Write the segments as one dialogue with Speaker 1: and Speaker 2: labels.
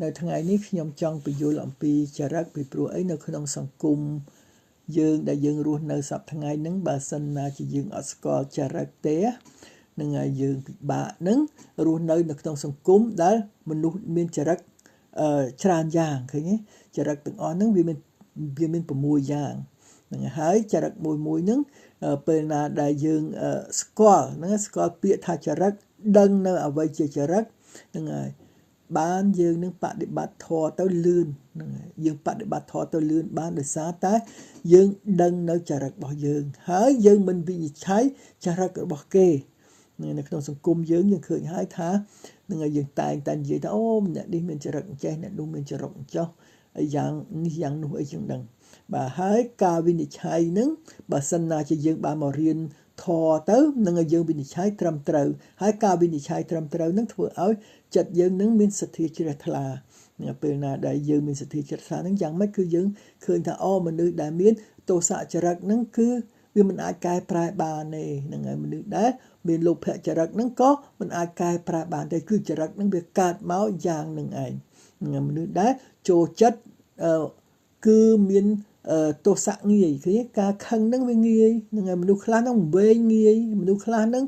Speaker 1: នៅថ្ងៃនេះខ្ញុំចង់បញ្យល់អំពីចរិតពីព្រោះអីនៅក្នុងសង្គមយើងដែលយើងរស់នៅសប្តាហ៍ថ្ងៃហ្នឹងបើសិនណាជាយើងអត់ស្គាល់ចរិតទេនឹងហើយយើងពិបាកនឹងរស់នៅក្នុងសង្គមដែលមនុស្សមានចរិតច្រើនយ៉ាងឃើញទេចរិតទាំងអស់ហ្នឹងវាមាន6យ៉ាងហ្នឹងហើយចរិតមួយហ្នឹងពេលណាដែលយើងស្គាល់ហ្នឹងស្គាល់ពាក្យថាចរិតដឹងនៅអ្វីជាចរិតហ្នឹងហើយបានយើងនឹងបដិបត្តិធម៌ទៅលឿនហ្នឹងហើយយើងបដិបត្តិធម៌ទៅលឿនបានដោយសារតែយើងដឹងនៅចរិតរបស់យើងហើយយើងមិនវិនិច្ឆ័យចរិតរបស់គេនៅក្នុងសង្គមយើងឃើញហើយថានឹងហើយយើងតែងតែនិយាយថាអូអ្នកនេះមានចរិតអញ្ចេះអ្នកនោះមានចរិតអញ្ចោះយ៉ាងនេះយ៉ាងនោះអីចឹងដឹងបាទហើយការវិនិច្ឆ័យនឹងបើសិនណាជាយើងបានមករៀនធម៌ទៅនឹងឲ្យយើងវិនិច្ឆ័យត្រឹមត្រូវហើយការវិនិច្ឆ័យត្រឹមត្រូវនឹងធ្វើឲ្យចិត្តយើងនឹងមានសទ្ធាជ្រះថ្លាពេលណាដែលយើងមានសទ្ធាជ្រះថ្លានឹងយ៉ាងម៉េចគឺយើងឃើញថាមនុស្សដែលមានទោសៈចរិតនឹងគឺវាមិនអាចកែប្រែបានទេហ្នឹងហើយមនុស្សដែលមានលោភៈចរិតនឹងក៏មិនអាចកែប្រែបានទេគឺចរិតនឹងវាកើតមកយ៉ាងនឹងឯងមនុស្សដែលចូលចិត្តគឺមានទោសៈងាយគឺការខឹងនឹងវាងាយនឹងមនុស្សខ្លះនឹងវែងងាយមនុស្សខ្លះនឹង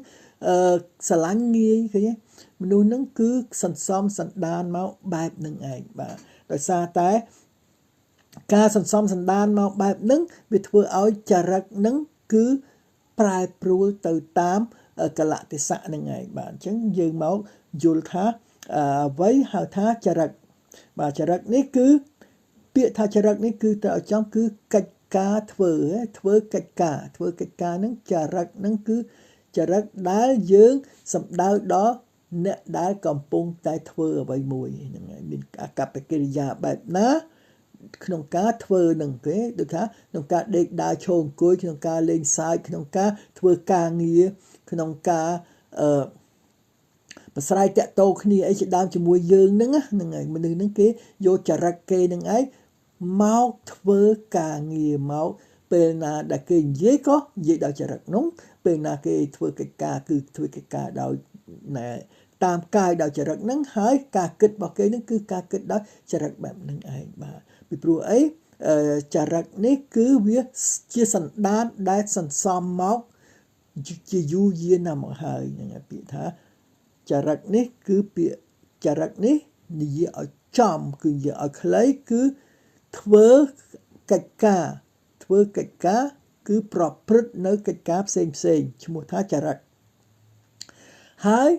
Speaker 1: ស្រឡាញ់ងាយឃើញមនុស្សនឹងគឺសន្សំសន្តានមកបែបនឹងឯងបាទដោយសារតែការសន្សំសន្តានមកបែបនឹងវាធ្វើឲ្យចរិតនឹងគឺប្រែប្រួលទៅតាមកលៈទេសៈនឹងឯងបាទអញ្ចឹងយើងមកយល់ថាអ្វីហៅថាចរិតបាទចរិតនេះគឺពាក្យថាចរិតនេះគឺទៅឲ្យចំគឺកិច្ចការធ្វើកិច្ចការនឹងចរិតនឹងគឺចរិតដែលយើងសំដៅដល់អ្នកដែលកំពុងតែធ្វើអ្វីមួយហ្នឹងហើយមានអកប្បកិរិយាបែបណាក្នុងការធ្វើនឹងគេដូចថាក្នុងការដេកដើរឈរអង្គុយក្នុងការលេងសើចក្នុងការធ្វើការងារក្នុងការប្រស្រ័យតាក់ទងគ្នាអីជាដើមជាមួយយើងហ្នឹងហើយមនុស្សហ្នឹងគេយកចរិតគេនឹងឯងមកធ្វើការងារមកពេលណាដែលគេនិយាយក៏និយាយដោយចរិតនោះពេលណាគេធ្វើកិច្ចការគឺធ្វើកិច្ចការដោយតាមកាយដោយចរិតហ្នឹងហើយការគិតរបស់គេហ្នឹងគឺការគិតដោយចរិតបែបហ្នឹងឯងបាទពីព្រោះអីចរិតនេះគឺវាជាសន្តានដែលសន្សំមកជាយូរយារណាស់មកហើយហ្នឹងពាក្យថាចរិតនេះគឺពាក្យចរិតនេះនិយាយឲ្យចំគឺនិយាយឲ្យខ្លីគឺធ្វើកិច្ចការគឺប្រព្រឹត្តនៅកិច្ចការផ្សេងឈ្មោះថាចរិតហើយ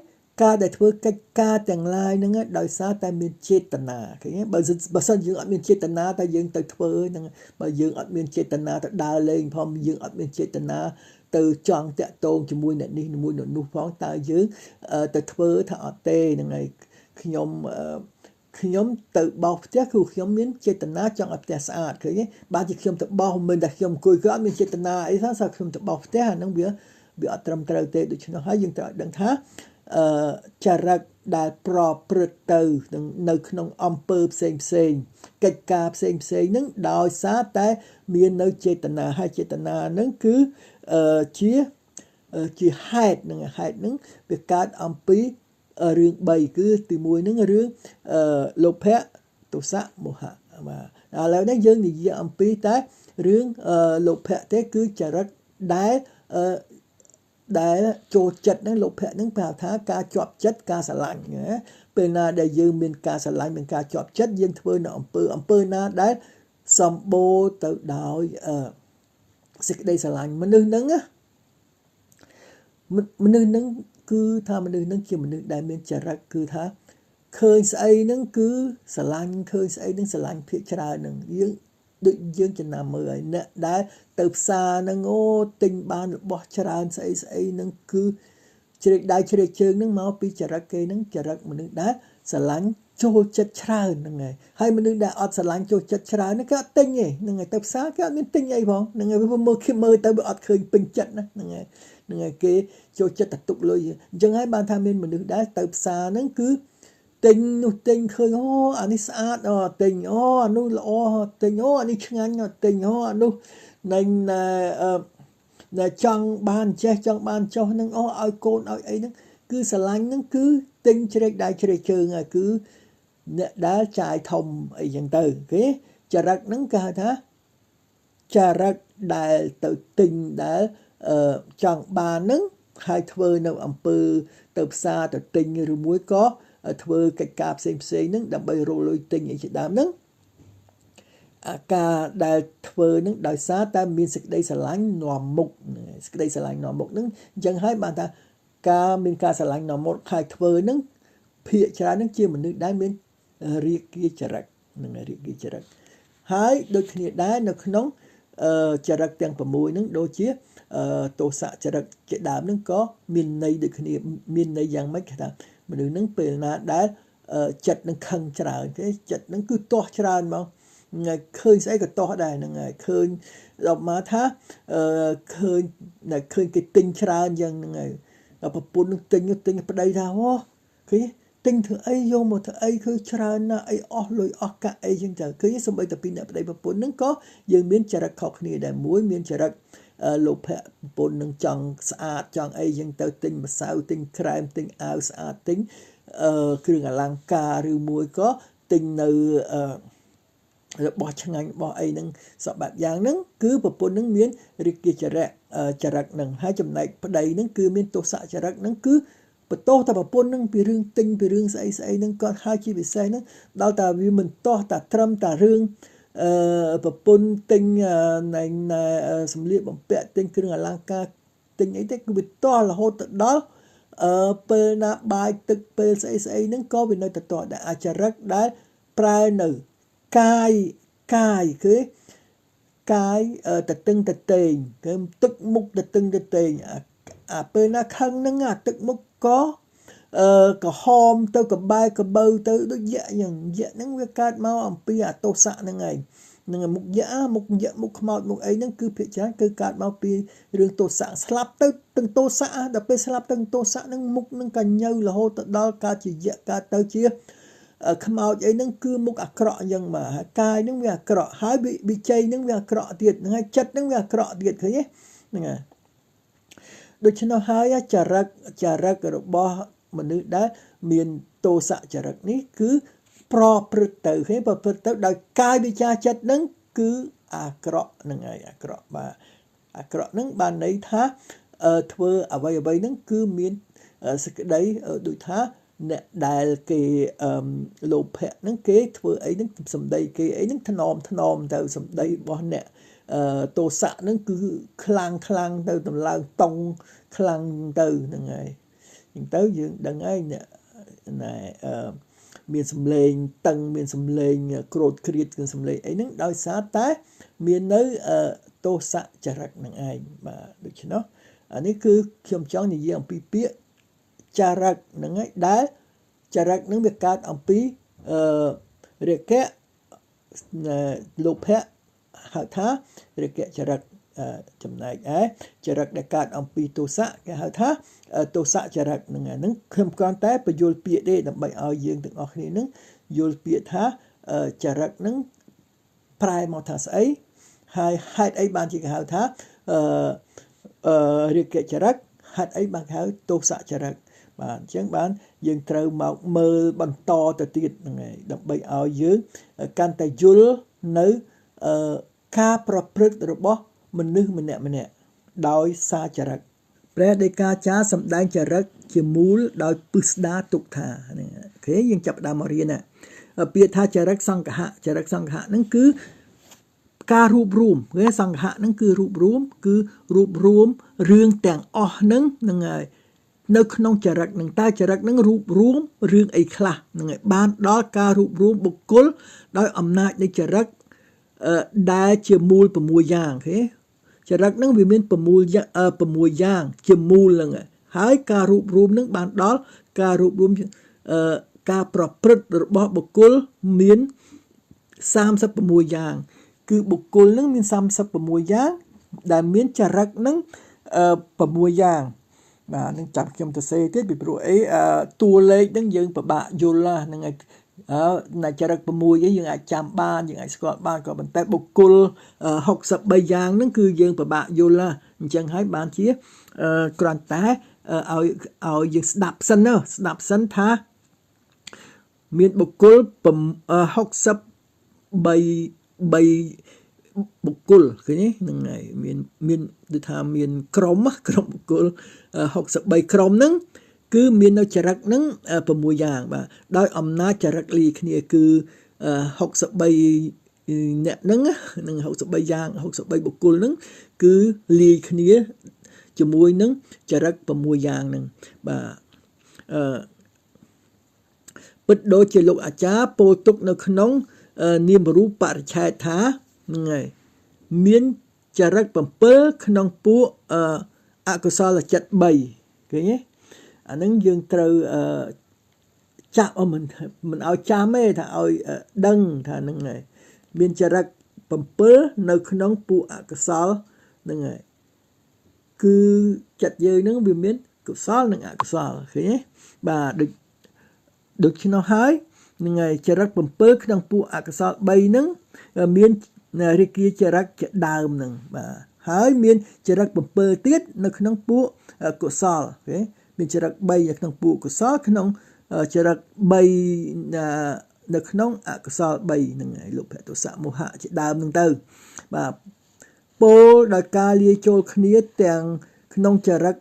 Speaker 1: ការដែលធ្វើកិច្ចការទាំងឡាយហ្នឹងដោយសារតែមានចេតនាឃើញបើសិនយើងអត់មានចេតនាតែយើងទៅធ្វើហ្នឹងបើយើងអត់មានចេតនាទៅដើរលេងផងយើងអត់មានចេតនាទៅចង់តាក់ទងជាមួយអ្នកនេះជាមួយអ្នកនោះផងតើយើងទៅធ្វើថាអត់ទេហ្នឹងហើយខ្ញុំទៅបោសផ្ទះគឺខ្ញុំមានចេតនាចង់ឲ្យផ្ទះស្អាតឃើញទេបើជាខ្ញុំទៅបោសមិនតែខ្ញុំអង្គុយគឺអត់មានចេតនាអីថាខ្ញុំទៅបោសផ្ទះអាហ្នឹងវាអត់ត្រឹមត្រូវទេដូច្នោះហើយយើងត្រូវដឹងថាចរិតដែលប្រព្រឹត្តទៅនៅក្នុងអំពើផ្សេងកិច្ចការផ្សេងហ្នឹងដោយសារតែមាននៅចេតនាហើយចេតនាហ្នឹងគឺជាហេតុហ្នឹងវាកើតអំពីរឿង3គឺទី1ហ្នឹងរឿងលោភៈទោសៈមោហៈបាទឥឡូវនេះយើងនិយាយអំពីតែរឿងលោភៈទេគឺចរិតដែលចូលចិត្តហ្នឹងលោភៈហ្នឹងប្រហែលថាការជាប់ចិត្តការស្រឡាញ់ពេលណាដែលយើងមានការស្រឡាញ់មានការជាប់ចិត្តយើងធ្វើនៅអំពើណាដែលសម្បូរទៅដោយសេចក្តីស្រឡាញ់មនុស្សហ្នឹងគឺថាមនុស្សហ្នឹងជាមនុស្សដែលមានចរិតគឺថាឃើញស្អីហ្នឹងគឺស្រឡាញ់ឃើញស្អីហ្នឹងស្រឡាញ់ភាគច្រើនហ្នឹងដូចយើងចំណាំមើលហើយអ្នកដែលទៅផ្សារហ្នឹងទិញបានរបស់ច្រើនស្អីហ្នឹងគឺជ្រែកដៃជ្រែកជើងហ្នឹងមកពីចរិតគេហ្នឹងចរិតមនុស្សដែលស្រឡាញ់ចូលចិត្តច្រើនហ្នឹងហើយមនុស្សដែលអត់ស្រឡាញ់ចូលចិត្តច្រើនហ្នឹងគេអត់ទិញទេហ្នឹងហើយទៅផ្សារគេអត់មានទិញអីផងហ្នឹងហើយវាមើលទៅវាអត់ឃើញពេញចិត្តណាហ្នឹងហើយគេចូលចិត្តតែទុកលុយអញ្ចឹងហើយបានថាមានមនុស្សដែលទៅផ្សារហ្នឹងគឺទិញនោះទិញឃើញអានេះស្អាតទិញអានោះល្អទិញអានេះឆ្ងាញ់ទិញអានោះដែលចង់បានចេះចង់បានចុះហ្នឹងឲ្យកូនឲ្យអីហ្នឹងគឺស្រឡាញ់ហ្នឹងគឺទិញជ្រែកដៃជ្រែកជើងហើយគឺ អ្នកដែលចាយធំអីចឹងទៅគេចរិតហ្នឹងគេហៅថាចរិតដែលទៅទិញដែលចង់បានហ្នឹងហើយធ្វើនៅអំពើទៅផ្សារទៅទិញឬមួយក៏ធ្វើកិច្ចការផ្សេងហ្នឹងដើម្បីរកលុយទិញអីជាដើមហ្នឹងអាការដែលធ្វើនឹងដោយសារតែមានសេចក្តីស្រឡាញ់នាំមុខសេចក្តីស្រឡាញ់នាំមុខនឹងអញ្ចឹងហើយបានថាការមានការស្រឡាញ់នាំមុខហើយធ្វើនឹងភាគច្រើននឹងជាមនុស្សដែលមានរាគាចរិតនឹងរាគាចរិតហើយដូចគ្នាដែរនៅក្នុងចរិតទាំង6នឹងដូចជាទោសៈចរិតជាដើមនឹងក៏មានន័យដូចគ្នាមានន័យយ៉ាងម៉េចគេថាមនុស្សនឹងពេលណាដែលចិត្តនឹងខឹងច្រើនទេចិត្តនឹងគឺទាស់ច្រើនមកថ្ងៃឃើញស្អីក៏តោះដែរហ្នឹងហើយឃើញដល់មកថាឃើញគេទិញច្រើនយ៉ាងហ្នឹងហើយដល់ប្រពន្ធនឹងទិញប្តីថាអូឃើញទិញធ្វើអីយកមកធ្វើអីគឺច្រើនណាស់អីអស់លុយអស់កាក់អីចឹងទៅឃើញសម្បីតែពីអ្នកប្តីប្រពន្ធហ្នឹងក៏យើងមានចរិតខុសគ្នាដែរមួយមានចរិតលោភៈប្រពន្ធនឹងចង់ស្អាតចង់អីចឹងទៅទិញម្សៅទិញក្រែមទិញអាវស្អាតទិញគ្រឿងអលង្ការឬមួយក៏ទិញនៅរបស់ឆ្ងាញ់របស់អីហ្នឹងសពបែបយ៉ាងហ្នឹងគឺប្រពន្ធហ្នឹងមានរាគាចរិតហ្នឹងហើយចំណែកប្តីហ្នឹងគឺមានទោសៈចរិតហ្នឹងគឺបន្ទោសតែប្រពន្ធហ្នឹងពីរឿងទិញពីរឿងស្អីហ្នឹងគាត់ហើយជាពិសេសហ្នឹងដល់តែវាមិនទាស់តែត្រឹមតែរឿងប្រពន្ធទិញសម្លៀកបំពាក់ទិញគ្រឿងអលង្ការទិញអីទេគឺវាទាស់រហូតទៅដល់ពេលណាបាយទឹកពេលស្អីហ្នឹងក៏វានៅតែទាស់ដែរអាចរិតដែលប្រែនៅកាយគឺកាយតតឹងតតេងគឺទឹកមុខតតឹងតតេងអាពេលណាខឹងហ្នឹងអាទឹកមុខក៏ក្រហមទៅកបែកកបើទៅដូចយៈយ៉ាងយៈហ្នឹងវាកើតមកអំពីអាទោសៈហ្នឹងឯងនឹងមុខយៈមុខខ្មោចមុខអីហ្នឹងគឺភាគច្រើនគឺកើតមកពីរឿងទោសៈស្លាប់ទៅទាំងទោសៈដល់ពេលស្លាប់ទាំងទោសៈហ្នឹងមុខហ្នឹងក៏ញើរហូតទៅដល់កើតជាយៈកើតទៅជាខ្មោចអីហ្នឹងគឺមុខអាក្រក់អញ្ចឹងមកហើយកាយហ្នឹងវាអាក្រក់ហើយវិជ័យហ្នឹងវាអាក្រក់ទៀតហ្នឹងហើយចិត្តហ្នឹងវាអាក្រក់ទៀតឃើញទេហ្នឹងហើយដូច្នោះហើយចរិតរបស់មនុស្សដែលមានទោសៈចរិតនេះគឺប្រព្រឹត្តទៅឃើញប្រព្រឹត្តទៅដោយកាយវិចារចិត្តហ្នឹងគឺអាក្រក់ហ្នឹងហើយអាក្រក់បាទអាក្រក់ហ្នឹងបានន័យថាធ្វើអ្វីហ្នឹងគឺមានសេចក្តីដូចថាអ្នកដែលគេលោភៈហ្នឹងគេធ្វើអីហ្នឹងសម្ដីគេអីហ្នឹងថ្នមទៅសម្ដីរបស់អ្នកទោសៈហ្នឹងគឺខ្លាំងទៅតម្លើងតង់ខ្លាំងទៅហ្នឹងហើយអញ្ចឹងទៅយើងដឹងហើយអ្នកមានសម្លេងតឹងមានសម្លេងក្រោតគ្រៀតគឺសម្លេងអីហ្នឹងដោយសារតែមាននៅទោសៈចរិតហ្នឹងឯងបាទដូច្នោះអានេះគឺខ្ញុំចង់និយាយអំពីពាក្យចរិតហ្នឹងឯងដែលចរិតហ្នឹងវាកើតអំពីរាគៈលោភៈហៅថារាគៈចរិតចំណែកឯចរិតដែលកើតអំពីទោសៈគេហៅថាទោសៈចរិតហ្នឹងខ្ញុំគ្រាន់តែបញ្យល់ពាក្យទេដើម្បីឲ្យយើងទាំងអស់គ្នានឹងយល់ពាក្យថាចរិតហ្នឹងប្រែមកថាស្អីហើយហេតុអីបានជាគេហៅថារាគៈចរិតហេតុអីបានគេហៅទោសៈចរិតបាទអញ្ចឹងបានយើងត្រូវមកមើលបន្តទៅទៀតហ្នឹងហើយដើម្បីឲ្យយើងកាន់តែយល់នៅការប្រព្រឹត្តរបស់មនុស្សម្នាក់ដោយសារចរិតព្រះដីកាចារសម្ដែងចរិតជាមូលដោយពិស្ដារទុកថាអូខេយើងចាប់ផ្ដើមមករៀនណាពាក្យថាចរិតសង្ឃៈហ្នឹងគឺការរួបរួមគេសង្ឃៈហ្នឹងគឺរួបរួមរឿងទាំងអស់ហ្នឹងហើយនៅក្នុងចរិតហ្នឹងតើចរិតហ្នឹងរួបរួមរឿងអីខ្លះហ្នឹងហើយបានដល់ការរួបរួមបុគ្គលដោយអំណាចនៃចរិតដែលជាមូល6យ៉ាងអូខេចរិតហ្នឹងវាមាន6យ៉ាងជាមូលហ្នឹងហើយការរួបរួមហ្នឹងបានដល់ការរួបរួមការប្រព្រឹត្តរបស់បុគ្គលមាន36យ៉ាងគឺបុគ្គលហ្នឹងមាន36យ៉ាងដែលមានចរិតហ្នឹង6យ៉ាងបាទនឹងចាំខ្ញុំទៅសេទៀតពីព្រោះអីតួលេខហ្នឹងយើងពិបាកយល់ហ្នឹងហើយណាចរិត6យើងអាចចាំបានយើងអាចស្គាល់បានក៏ប៉ុន្តែបុគ្គល63យ៉ាងហ្នឹងគឺយើងពិបាកយល់អញ្ចឹងហើយបានជាគ្រាន់តែឲ្យយើងស្ដាប់សិនថា មានបុគ្គល63បុគ្គលឃើញទេហ្នឹងហើយមានដូចថាមានក្រុមបុគ្គល63ក្រុមហ្នឹងគឺមាននៅចរិតហ្នឹង6យ៉ាងបាទដោយអំណាចចរិតលីគ្នាគឺ63អ្នកហ្នឹងនឹង63យ៉ាង63បុគ្គលហ្នឹងគឺលាយគ្នាជាមួយនឹងចរិត6យ៉ាងហ្នឹងបាទពិតដូចជាលោកអាចារ្យពោលទុកនៅក្នុងនាមរូបបរិច្ឆេទថាហ្នឹងហើយមានចរិត7ក្នុងពួកអកុសលចិត្ត3ឃើញទេអាហ្នឹងយើងត្រូវចាប់មិនឲ្យចាំទេថាឲ្យដឹងថាហ្នឹងហើយមានចរិត7នៅក្នុងពួកអកុសលហ្នឹងហើយគឺចិត្តយើងហ្នឹងវាមានកុសលនិងអកុសលឃើញទេបាទដូច្នោះហើយហ្នឹងហើយចរិត7ក្នុងពួកអកុសល3ហ្នឹងមានរាគាចរិតជាដើមហ្នឹងបាទហើយមានចរិត7ទៀតនៅក្នុងពួកកុសលអូខេមានចរិត3នៅក្នុងពួកកុសលក្នុងចរិត3នៅក្នុងអកុសល3ហ្នឹងហើយលោភៈទោសៈមោហៈជាដើមហ្នឹងទៅបាទពោលដោយការលាយចូលគ្នាទាំងក្នុងចរិត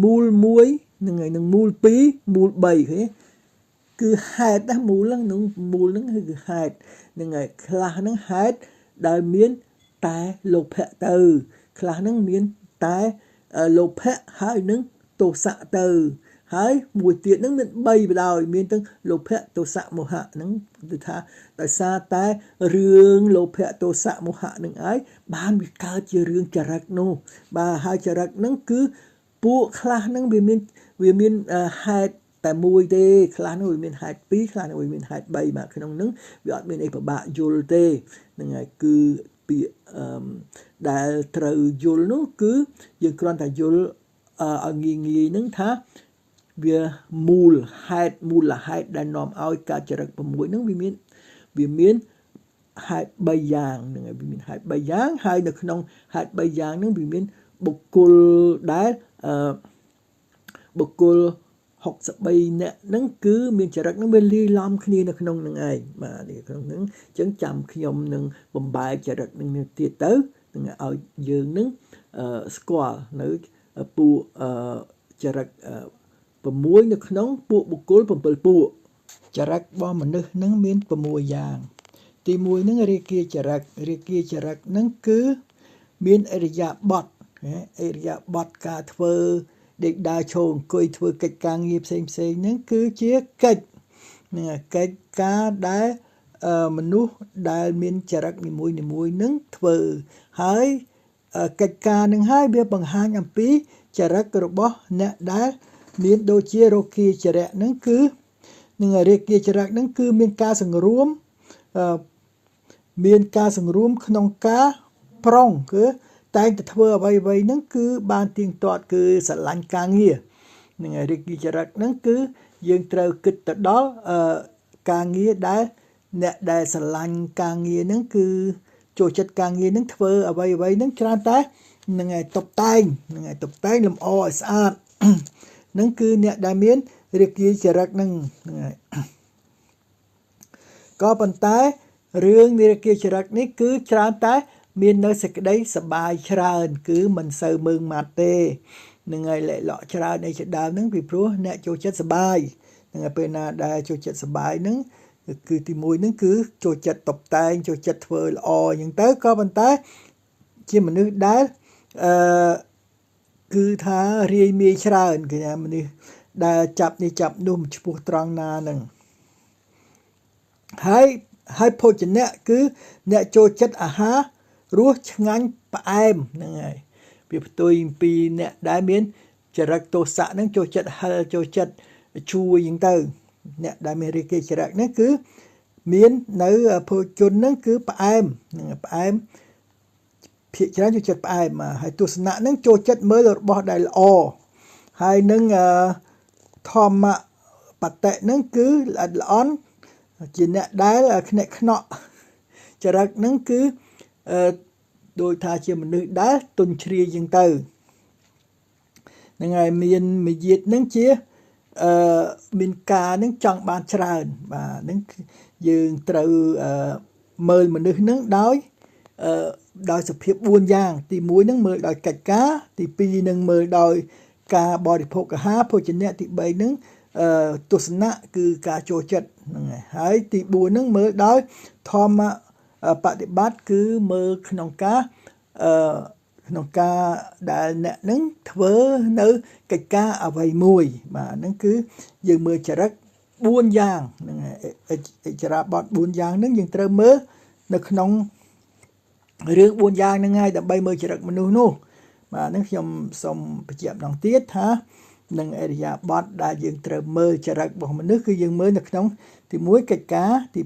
Speaker 1: មូល1ហ្នឹងហើយនឹងមូល2មូល3ឃើញគឺហេតុណាមូលហ្នឹងគឺហេតុហ្នឹងហើយខ្លះហ្នឹងហេតុដែលមានតែលោភៈទៅខ្លះហ្នឹងមានតែលោភៈហើយនឹងទោសៈទៅហើយមួយទៀតហ្នឹងមាន3បដ ாய் មានទាំងលោភៈទោសៈមោហៈហ្នឹងគឺថាដោយសារតែរឿងលោភៈទោសៈមោហៈហ្នឹងឯងបានវាកើតជារឿងចរិតនោះបាទហើយចរិតហ្នឹងគឺពួកខ្លះហ្នឹងវាមានហេតុតែមួយទេខ្លះនោះវាមានហេតុ2ខ្លះនោះវាមានហេតុ3បាទក្នុងហ្នឹងវាអត់មានអីពិបាកយល់ទេហ្នឹងហើយគឺពាក្យដែលត្រូវយល់នោះគឺយើងគ្រាន់តែយល់ឲ្យងាយហ្នឹងថាវាមូលហេតុដែលនាំឲ្យកើតចរិត6ហ្នឹងវាមានហេតុ3យ៉ាងហ្នឹងហើយវាមានហេតុ3យ៉ាងហើយនៅក្នុងហេតុ3យ៉ាងហ្នឹងវាមានបុគ្គលដែលបុគ្គល63នាក់ហ្នឹងគឺមានចរិតហ្នឹងវាលាយឡំគ្នានៅក្នុងហ្នឹងឯងបាទនេះក្នុងហ្នឹងអញ្ចឹងចាំខ្ញុំនឹងបំបែកចរិតហ្នឹងទៀតទៅនឹងឲ្យយើងនឹងស្គាល់នៅពួកចរិត6នៅក្នុងពួកបុគ្គល7ពួកចរិតរបស់មនុស្សហ្នឹងមាន6យ៉ាងទី1ហ្នឹងរាគាចរិតហ្នឹងគឺមានអរិយាបថអរិយាបថការធ្វើដេកដើរឈរអង្គុយធ្វើកិច្ចការងារផ្សេងហ្នឹងគឺជាកិច្ចហ្នឹងកិច្ចការដែលមនុស្សដែលមានចរិតនីមួយហ្នឹងធ្វើហើយកិច្ចការនឹងហើយវាបង្ហាញអំពីចរិតរបស់អ្នកដែលមានដូចជារោគាចរិតហ្នឹងគឺនឹងរាគាចរិតហ្នឹងគឺមានការសង្រួមក្នុងការប្រុងគឺតែងតែធ្វើអ្វីហ្នឹងគឺបានទៀងទាត់គឺស្រឡាញ់ការងារនឹងរាគាចរិតហ្នឹងគឺយើងត្រូវគិតទៅដល់ការងារដែលអ្នកដែលស្រឡាញ់ការងារហ្នឹងគឺចូលចិត្តការងារហ្នឹងធ្វើអ្វីហ្នឹងច្រើនតែនឹងឯតុបតែងលម្អឲ្យស្អាតហ្នឹងគឺអ្នកដែលមានរាគាចរិតហ្នឹងហើយក៏ប៉ុន្តែរឿងរាគាចរិតនេះគឺច្រើនតែមាននៅសេចក្តីសប្បាយច្រើនគឺមិនសូវមើងម៉ាត់ទេនឹងហើយលែកលក់ច្រើនអីជាដើមហ្នឹងពីព្រោះអ្នកចូលចិត្តសប្បាយនឹងហើយពេលណាដែលចូលចិត្តសប្បាយហ្នឹងគឺទី1ហ្នឹងគឺចូលចិត្តតុបតែងចូលចិត្តធ្វើល្អអញ្ចឹងទៅក៏ប៉ុន្តែជាមនុស្សដែលគឺថារាយមាយច្រើនគឺថាមនុស្សដែលចាប់នេះចាប់នោះឈ្មោះត្រង់ណាហ្នឹងហើយភោជនៈគឺអ្នកចូលចិត្តអាហាររសឆ្ងាញ់ផ្អែមហ្នឹងហើយវាផ្ទុយអំពីអ្នកដែលមានចរិតទោសៈហ្នឹងចូលចិត្តហិលចូលចិត្តជួយអញ្ចឹងទៅអ្នកដែលមានរាគាចរិតហ្នឹងគឺមាននៅភោជនហ្នឹងគឺផ្អែមហ្នឹងផ្អែមភាគច្រើនចូលចិត្តផ្អែមហើយទស្សនៈហ្នឹងចូលចិត្តមើលរបស់ដែលល្អហើយនឹងធម្មបតិហ្នឹងគឺល្អិតល្អន់ជាអ្នកដែលខ្នាក់ខ្នក់ចរិតហ្នឹងគឺដូចថាជាមនុស្សដែលទុនជ្រាយជាងទៅហ្នឹងហើយមានមាយាទហ្នឹងជា មានការនឹងចង់បានច្រើនបាទនឹងយើងត្រូវមើលមនុស្សនឹងដោយសភាព4យ៉ាងទី1នឹងមើលដោយកិច្ចការទី2នឹងមើលដោយការបរិភោគអាហារភោជនៈទី3នឹងទស្សនៈគឺការចូលចិត្តហ្នឹងហើយទី4នឹងមើលដោយធម្មបដិបត្តិគឺមើលក្នុងការដែលអ្នកនឹងធ្វើនៅកិច្ចការអ្វីមួយបាទហ្នឹងគឺយើងមើលចរិត4យ៉ាងហ្នឹងអិច្ចរាបថ4យ៉ាងហ្នឹងយើងត្រូវមើលនៅក្នុងរឿង4យ៉ាងហ្នឹងហើយដើម្បីមើលចរិតមនុស្សនោះបាទហ្នឹងខ្ញុំសូមបញ្ជាក់ម្ដងទៀតថានឹងអរិយាបថដែលយើងត្រូវមើលចរិតរបស់មនុស្សគឺយើងមើលនៅក្នុងទី1កិច្ចការទី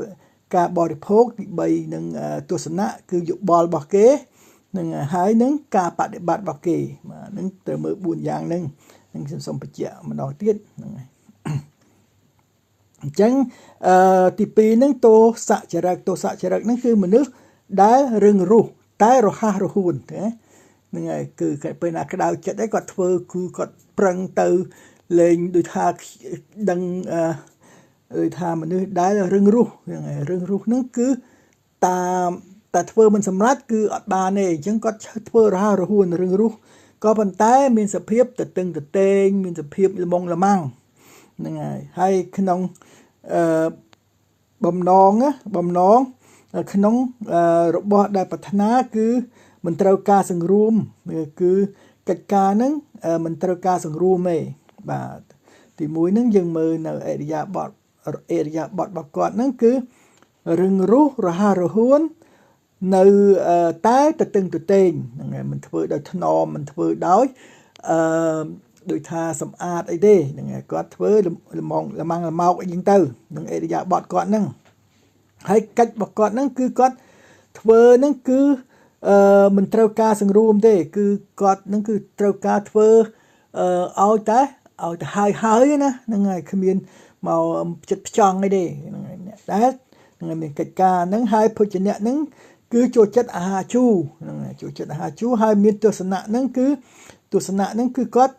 Speaker 1: 2ការបរិភោគទី3នឹងទស្សនៈគឺយោបល់របស់គេនឹងហើយនឹងការបដិបត្តិរបស់គេបាទនឹងត្រូវមើល4យ៉ាងហ្នឹងខ្ញុំសូមបញ្ជាក់ម្ដងទៀតហ្នឹងហើយអញ្ចឹងទី2ហ្នឹងទោសចរិតហ្នឹងគឺមនុស្សដែលរឹងរូសតែរហ័សរហួនណាហ្នឹងហើយគឺពេលណាក្តៅចិត្តអីគាត់ធ្វើគឺគាត់ប្រឹងទៅលេងដូចថាដឹងដូចថាមនុស្សដែលរឹងរូសហ្នឹងហើយរឹងរូសហ្នឹងគឺតែធ្វើមិនសម្រេចគឺអត់បានទេអញ្ចឹងគាត់ធ្វើរហ័សរហួនរឹងរូសក៏ប៉ុន្តែមានសភាពទទឹងទតេងមានសភាពល្មងល្មាំងហ្នឹងហើយក្នុងបំណងក្នុងរបស់ដែលប្រាថ្នាគឺមិនត្រូវការសង្រួមគឺកិច្ចការហ្នឹងមិនត្រូវការសង្រួមទេបាទទី1ហ្នឹងយើងមើលនៅអរិយាបថរបស់គាត់ហ្នឹងគឺរឹងរូសរហ័សរហួននៅតែទទឹងទតេងហ្នឹងហើយមិនធ្វើដោយថ្នមមិនធ្វើដោយដូចថាសម្អាតអីទេហ្នឹងហើយគាត់ធ្វើល្មងល្មាំងល្មោកអីចឹងទៅនឹងអរិយាបថគាត់ហ្នឹងហើយកិច្ចរបស់គាត់ហ្នឹងគឺគាត់ធ្វើហ្នឹងគឺមិនត្រូវការសង្រួមទេគឺគាត់ហ្នឹងគឺត្រូវការធ្វើឲ្យតែហើយណាហ្នឹងហើយគ្មានមកចិត្តផ្ចង់អីទេហ្នឹងហើយអ្នកដែលហ្នឹងមានកិច្ចការហ្នឹងហើយភោជនៈហ្នឹងគឺចូលចិត្តអាហារជូរហ្នឹងហើយចូលចិត្តអាហារជូរហើយមានទស្សនៈហ្នឹងគឺគាត់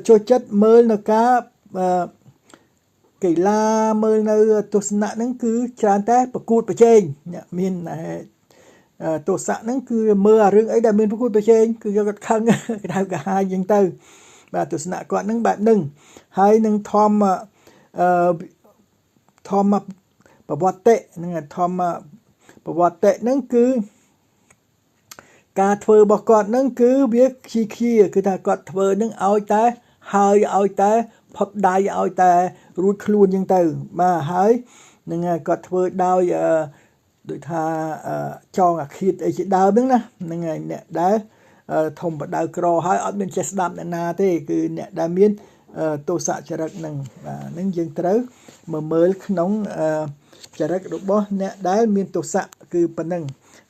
Speaker 1: ចូលចិត្តមើលនៅការកីឡាមើលនៅទស្សនៈហ្នឹងគឺច្រើនតែប្រកួតប្រជែងអ្នកមានទស្សនៈហ្នឹងគឺមើលរឿងអីដែលមានប្រកួតប្រជែងគឺគាត់ខឹងក្តៅកាហាយចឹងទៅបាទទស្សនៈគាត់ហ្នឹងបែបហ្នឹងហើយនឹងធម្មប្រវត្តិហ្នឹងធម្មប្រវត្តិហ្នឹងគឺការធ្វើរបស់គាត់ហ្នឹងគឺវាខៀគឺថាគាត់ធ្វើហ្នឹងឲ្យតែផុតដៃឲ្យតែរួចខ្លួនចឹងទៅបាទហើយនឹងគាត់ធ្វើដោយដូចថាចងអាឃាតអីជាដើមហ្នឹងណាហ្នឹងហើយអ្នកដែលធំបដៅក្រហើយអត់មានចេះស្ដាប់អ្នកណាទេគឺអ្នកដែលមានទោសចរិតហ្នឹងបាទហ្នឹងយើងត្រូវមើលក្នុងចរិតរបស់អ្នកដែលមានទោសគឺប៉ុណ្ណឹង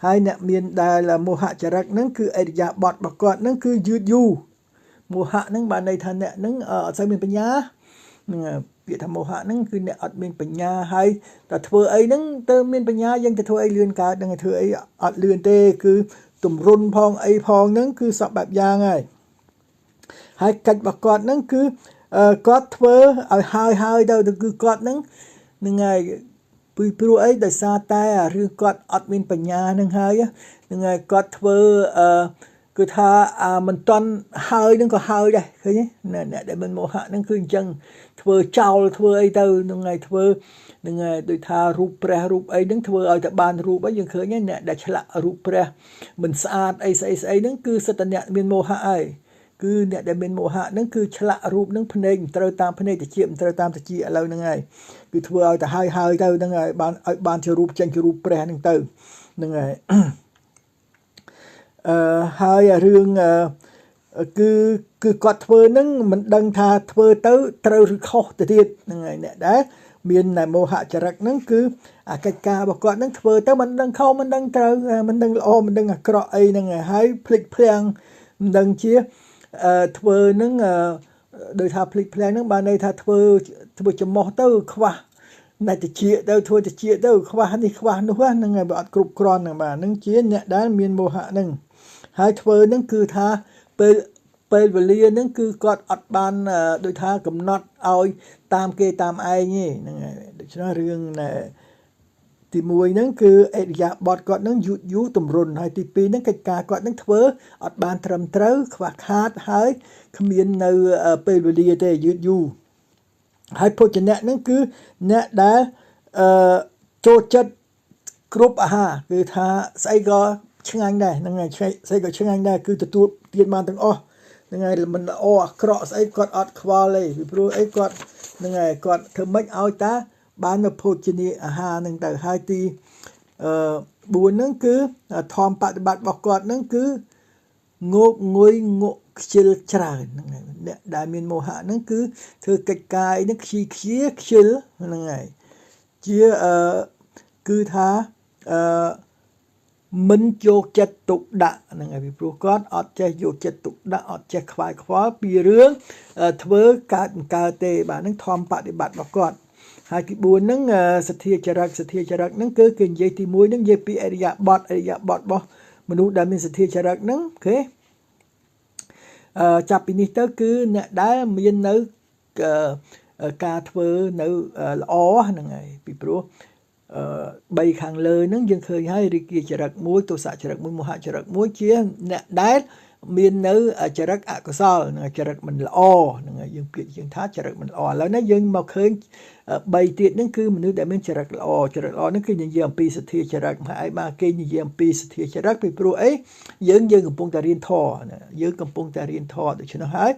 Speaker 1: ហើយអ្នកមានដែលមោហចរិតហ្នឹងគឺអរិយាបថរបស់គាត់ហ្នឹងគឺយឺតយូរមោហៈហ្នឹងបានន័យថាអ្នកហ្នឹងអត់សូវមានបញ្ញាហ្នឹងពាក្យថាមោហៈហ្នឹងគឺអ្នកអត់មានបញ្ញាហើយតែធ្វើអីហ្នឹងទៅមានបញ្ញាយើងទៅធ្វើអីលឿនកើតហ្នឹងធ្វើអីអត់លឿនទេគឺទម្រុនផងអីផងហ្នឹងគឺសពបែបយ៉ាងហើយកិច្ចរបស់គាត់ហ្នឹងគឺគាត់ធ្វើឲ្យហើយទៅគឺគាត់ហ្នឹងហើយព្រោះអីដោយសារតែរឿងគាត់អត់មានបញ្ញាហ្នឹងហើយហ្នឹងហើយគាត់ធ្វើគឺថាមិនតន់ហើយហ្នឹងក៏ហើយដែរឃើញទេអ្នកដែលមានមោហៈហ្នឹងគឺអញ្ចឹងធ្វើចោលធ្វើអីទៅហ្នឹងហើយធ្វើហ្នឹងហើយដូចថារូបព្រះរូបអីហ្នឹងធ្វើឲ្យតែបានរូបអីយើងឃើញអ្នកដែលឆ្លាក់រូបព្រះមិនស្អាតអីស្អីហ្នឹងគឺសិតតែអ្នកមានមោហៈហើយគឺអ្នកដែលមានមោហៈហ្នឹងគឺឆ្លាក់រូបហ្នឹងភ្នែកមិនត្រូវតាមភ្នែកតិចមិនត្រូវតាមតិចឥឡូវហ្នឹងហើយគឺធ្វើឲ្យតែហើយទៅហ្នឹងហើយបានជារូបចេញជារូបព្រះហ្នឹងទៅហ្នឹងហើយហើយរឿងគឺគាត់ធ្វើហ្នឹងមិនដឹងថាធ្វើទៅត្រូវឬខុសទៅទៀតហ្នឹងហើយអ្នកដែលមានមោហចរិតហ្នឹងគឺអាកិច្ចការរបស់គាត់ហ្នឹងធ្វើទៅមិនដឹងខុសមិនដឹងត្រូវមិនដឹងល្អមិនដឹងអាក្រក់អីហ្នឹងហើយភ្លេចភ្លាំងមិនដឹងជាធ្វើហ្នឹងដោយថាភ្លេចភ្លាំងហ្នឹងបានន័យថាធ្វើចំោះទៅខ្វះតែតិចទៅធ្វើតិចទៅខ្វះនេះខ្វះនោះហ្នឹងហើយវាអត់គ្រប់គ្រាន់ហ្នឹងបាទហ្នឹងជាអ្នកដែលមានមោហៈហ្នឹងហើយធ្វើហ្នឹងគឺថាពេល ពេលវេលាហ្នឹងគឺគាត់អត់បានដូចថាកំណត់ឲ្យតាមគេតាមឯងទេហ្នឹងហើយដូច្នេះរឿងទី1ហ្នឹងគឺអិរិយាបថគាត់ហ្នឹងយូរទម្រុនហើយទី2ហ្នឹងកិច្ចការគាត់ហ្នឹងធ្វើអត់បានត្រឹមត្រូវខ្វះខាតហើយគ្មាននៅពេលវេលាទេយូរហើយភោជនៈហ្នឹងគឺអ្នកដែលចូលចិត្តគ្រប់អាហារគឺថាស្អីក៏ឆ្ងាញ់ដែរហ្នឹងហើយស្អីក៏ឆ្ងាញ់ដែរគឺទទួលទានបានទាំងអស់ហ្នឹងហើយមិនល្អអាក្រក់ស្អីគាត់អត់ខ្វល់ទេពីព្រោះអីគាត់ហ្នឹងហើយគាត់ធ្វើម៉េចឲ្យតាបាននៅភោជនីយអាហារហ្នឹងទៅហើយទី4ហ្នឹងគឺធម្មបប្រតិបត្តិរបស់គាត់ហ្នឹងគឺងោកងុយងក់ខ្ជិលច្រើនហ្នឹងហើយអ្នកដែលមានមោហៈហ្នឹងគឺធ្វើកិច្ចការហ្នឹងខ្ជិលហ្នឹងហើយជាគឺថាមិនយកចិត្តទុកដាក់ហ្នឹងហើយពីព្រោះគាត់អត់ចេះយកចិត្តទុកដាក់អត់ចេះខ្វាយខ្វល់ពីរឿងធ្វើកើតទេបាទហ្នឹងធម្មបប្រតិបត្តិរបស់គាត់ហើយទី4ហ្នឹងសទ្ធាចរិតហ្នឹងគឺគេនិយាយទី1ហ្នឹងនិយាយពីអរិយាបថរបស់មនុស្សដែលមានសទ្ធាចរិតហ្នឹងអូខេចាប់ពីនេះទៅគឺអ្នកដែលមាននៅការធ្វើនៅល្អហ្នឹងហើយពីព្រោះ3ខាងលើហ្នឹងយើងឃើញហើយរាគចរិត1ទោសចរិត1មោហចរិត1ជាអ្នកដែលមាននៅចរិតអកុសលចរិតមិនល្អហ្នឹងហើយយើងពាក្យយើងថាចរិតមិនល្អឥឡូវនេះយើងមកឃើញ3ទៀតហ្នឹងគឺមនុស្សដែលមានចរិតល្អហ្នឹងគឺនិយាយអំពីសទ្ធាចរិតហើយបាទគេនិយាយអំពីសទ្ធាចរិតពីព្រោះអីយើងកំពុងតែរៀនធម៌យើងកំពុងតែរៀនធម៌ដូច្នោះហើយ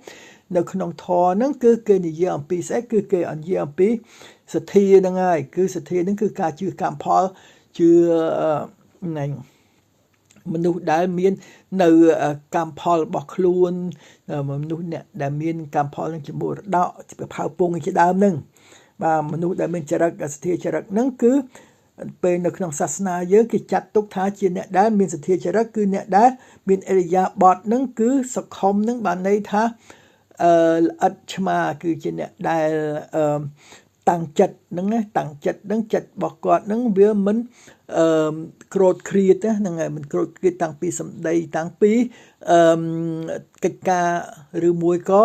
Speaker 1: នៅក្នុងធម៌ហ្នឹងគឺគេនិយាយអំពីស្អីគឺគេនិយាយអំពីសទ្ធាហ្នឹងហើយគឺសទ្ធាហ្នឹងគឺការជឿកម្មផលជឿហ្នឹងមនុស្សដែលមាននៅកម្មផលរបស់ខ្លួនមនុស្សអ្នកដែលមានកម្មផលនឹងជាមរតកផៅពងជាដើមហ្នឹងបាទមនុស្សដែលមានចរិតសទ្ធាចរិតហ្នឹងគឺពេលនៅក្នុងសាសនាយើងគេចាត់ទុកថាជាអ្នកដែលមានសទ្ធាចរិតគឺអ្នកដែលមានអរិយាបថហ្នឹងគឺសុខុមហ្នឹងបានន័យថាល្អិតឆ្មាគឺជាអ្នកដែលតាំងចិត្តហ្នឹងណាតាំងចិត្តហ្នឹងចិត្តរបស់គាត់ហ្នឹងវាមិនក្រោតគ្រៀតហ្នឹងហើយមិនក្រោតគ្រៀតតាំងពីសម្ដីតាំងពីកិច្ចការឬមួយក៏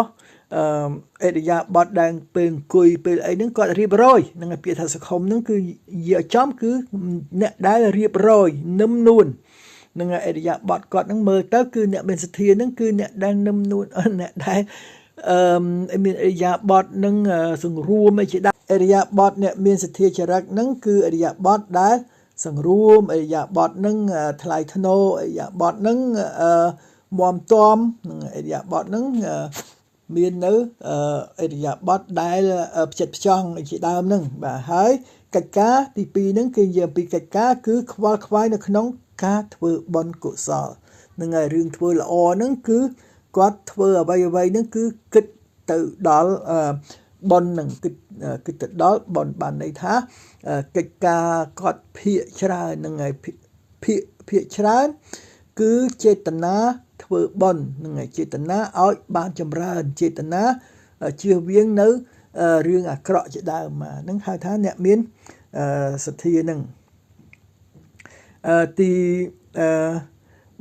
Speaker 1: អរិយាបថដែលពេលអង្គុយពេលអីហ្នឹងគាត់រៀបរយហ្នឹងហើយពាក្យថាសខុមហ្នឹងគឺនិយាយចំគឺអ្នកដែលរៀបរយនឹមនួននឹងអរិយាបថគាត់ហ្នឹងមើលទៅគឺអ្នកមានសទ្ធាហ្នឹងគឺអ្នកដែលនឹមនួនអ្នកដែលមានអរិយាបថនឹងសង្រួមអីជាដើមអរិយាបថអ្នកមានសទ្ធាចរិតហ្នឹងគឺអរិយាបថដែលសង្រួមអរិយាបថហ្នឹងថ្លៃថ្នូរអរិយាបថហ្នឹងមមតំនឹងអរិយាបថហ្នឹងមាននៅអរិយាបថដែលផ្ចិតផ្ចង់ជាដើមហ្នឹងបាទហើយកិច្ចការទី2ហ្នឹងគេនិយាយពីកិច្ចការគឺខ្វល់ខ្វាយនៅក្នុងការធ្វើបុណ្យកុសលហ្នឹងហើយរឿងធ្វើល្អហ្នឹងគឺគាត់ធ្វើអ្វីហ្នឹងគឺគិតទៅដល់បុណ្យហ្នឹងគិតទៅដល់បុណ្យបានន័យថាកិច្ចការគាត់ភាកច្រើនហ្នឹងហើយភាកច្រើនគឺចេតនាធ្វើបុណ្យហ្នឹងហើយចេតនាឲ្យបានចម្រើនចេតនាជៀសវាងនៅរឿងអាក្រក់ជាដើមហ្នឹងហៅថាអ្នកមានសទ្ធាហ្នឹងទី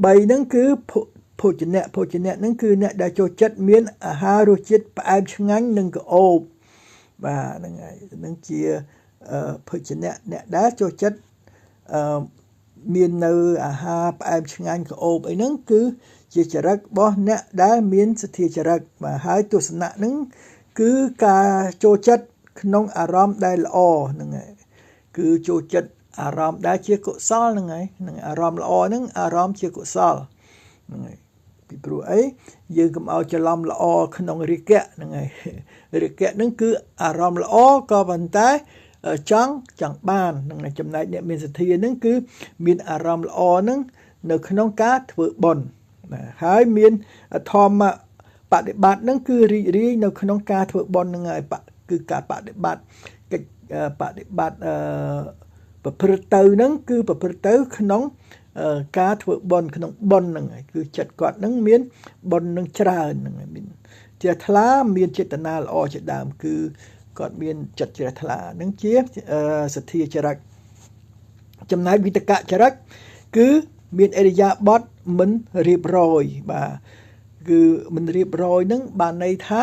Speaker 1: 3ហ្នឹងគឺភោជនៈហ្នឹងគឺអ្នកដែលចូលចិត្តមានអាហាររសជាតិផ្អែមឆ្ងាញ់និងក្រអូបបាទហ្នឹងហើយហ្នឹងជាភោជនៈអ្នកដែលចូលចិត្តមាននៅអាហារផ្អែមឆ្ងាញ់ក្រអូបអីហ្នឹងគឺជាចរិតរបស់អ្នកដែលមានសទ្ធាចរិតបាទហើយទស្សនៈហ្នឹងគឺការចូលចិត្តក្នុងអារម្មណ៍ដែលល្អហ្នឹងហើយគឺចូលចិត្តអារម្មណ៍ដែលជាកុសលហ្នឹងហើយហ្នឹងអារម្មណ៍ល្អហ្នឹងអារម្មណ៍ជាកុសលហ្នឹងហើយពីព្រោះអីយើងកុំឲ្យច្រឡំល្អក្នុងរាគៈហ្នឹងហើយរាគៈហ្នឹងគឺអារម្មណ៍ល្អក៏ប៉ុន្តែចង់បានហ្នឹងចំណែកអ្នកមានសទ្ធាហ្នឹងគឺមានអារម្មណ៍ល្អហ្នឹងនៅក្នុងការធ្វើបុណ្យហើយមានធម្មបដិបត្តិហ្នឹងគឺរីករាយនៅក្នុងការធ្វើបុណ្យហ្នឹងហើយគឺការបដិបត្តិកិច្ចបដិបត្តិប្រព្រឹត្តទៅហ្នឹងគឺប្រព្រឹត្តទៅក្នុងការធ្វើបុណ្យក្នុងបុណ្យហ្នឹងគឺចិត្តគាត់ហ្នឹងមានបុណ្យនឹងច្រើនហ្នឹងមានជ្រះថ្លាមានចេតនាល្អជាដើមគឺគាត់មានចិត្តជ្រះថ្លាហ្នឹងជាសទ្ធាចរិតចំណែកវិតកចរិតគឺមានអរិយាបថមិនរៀបរយបាទ គឺមិនរៀបរយហ្នឹងបានន័យថា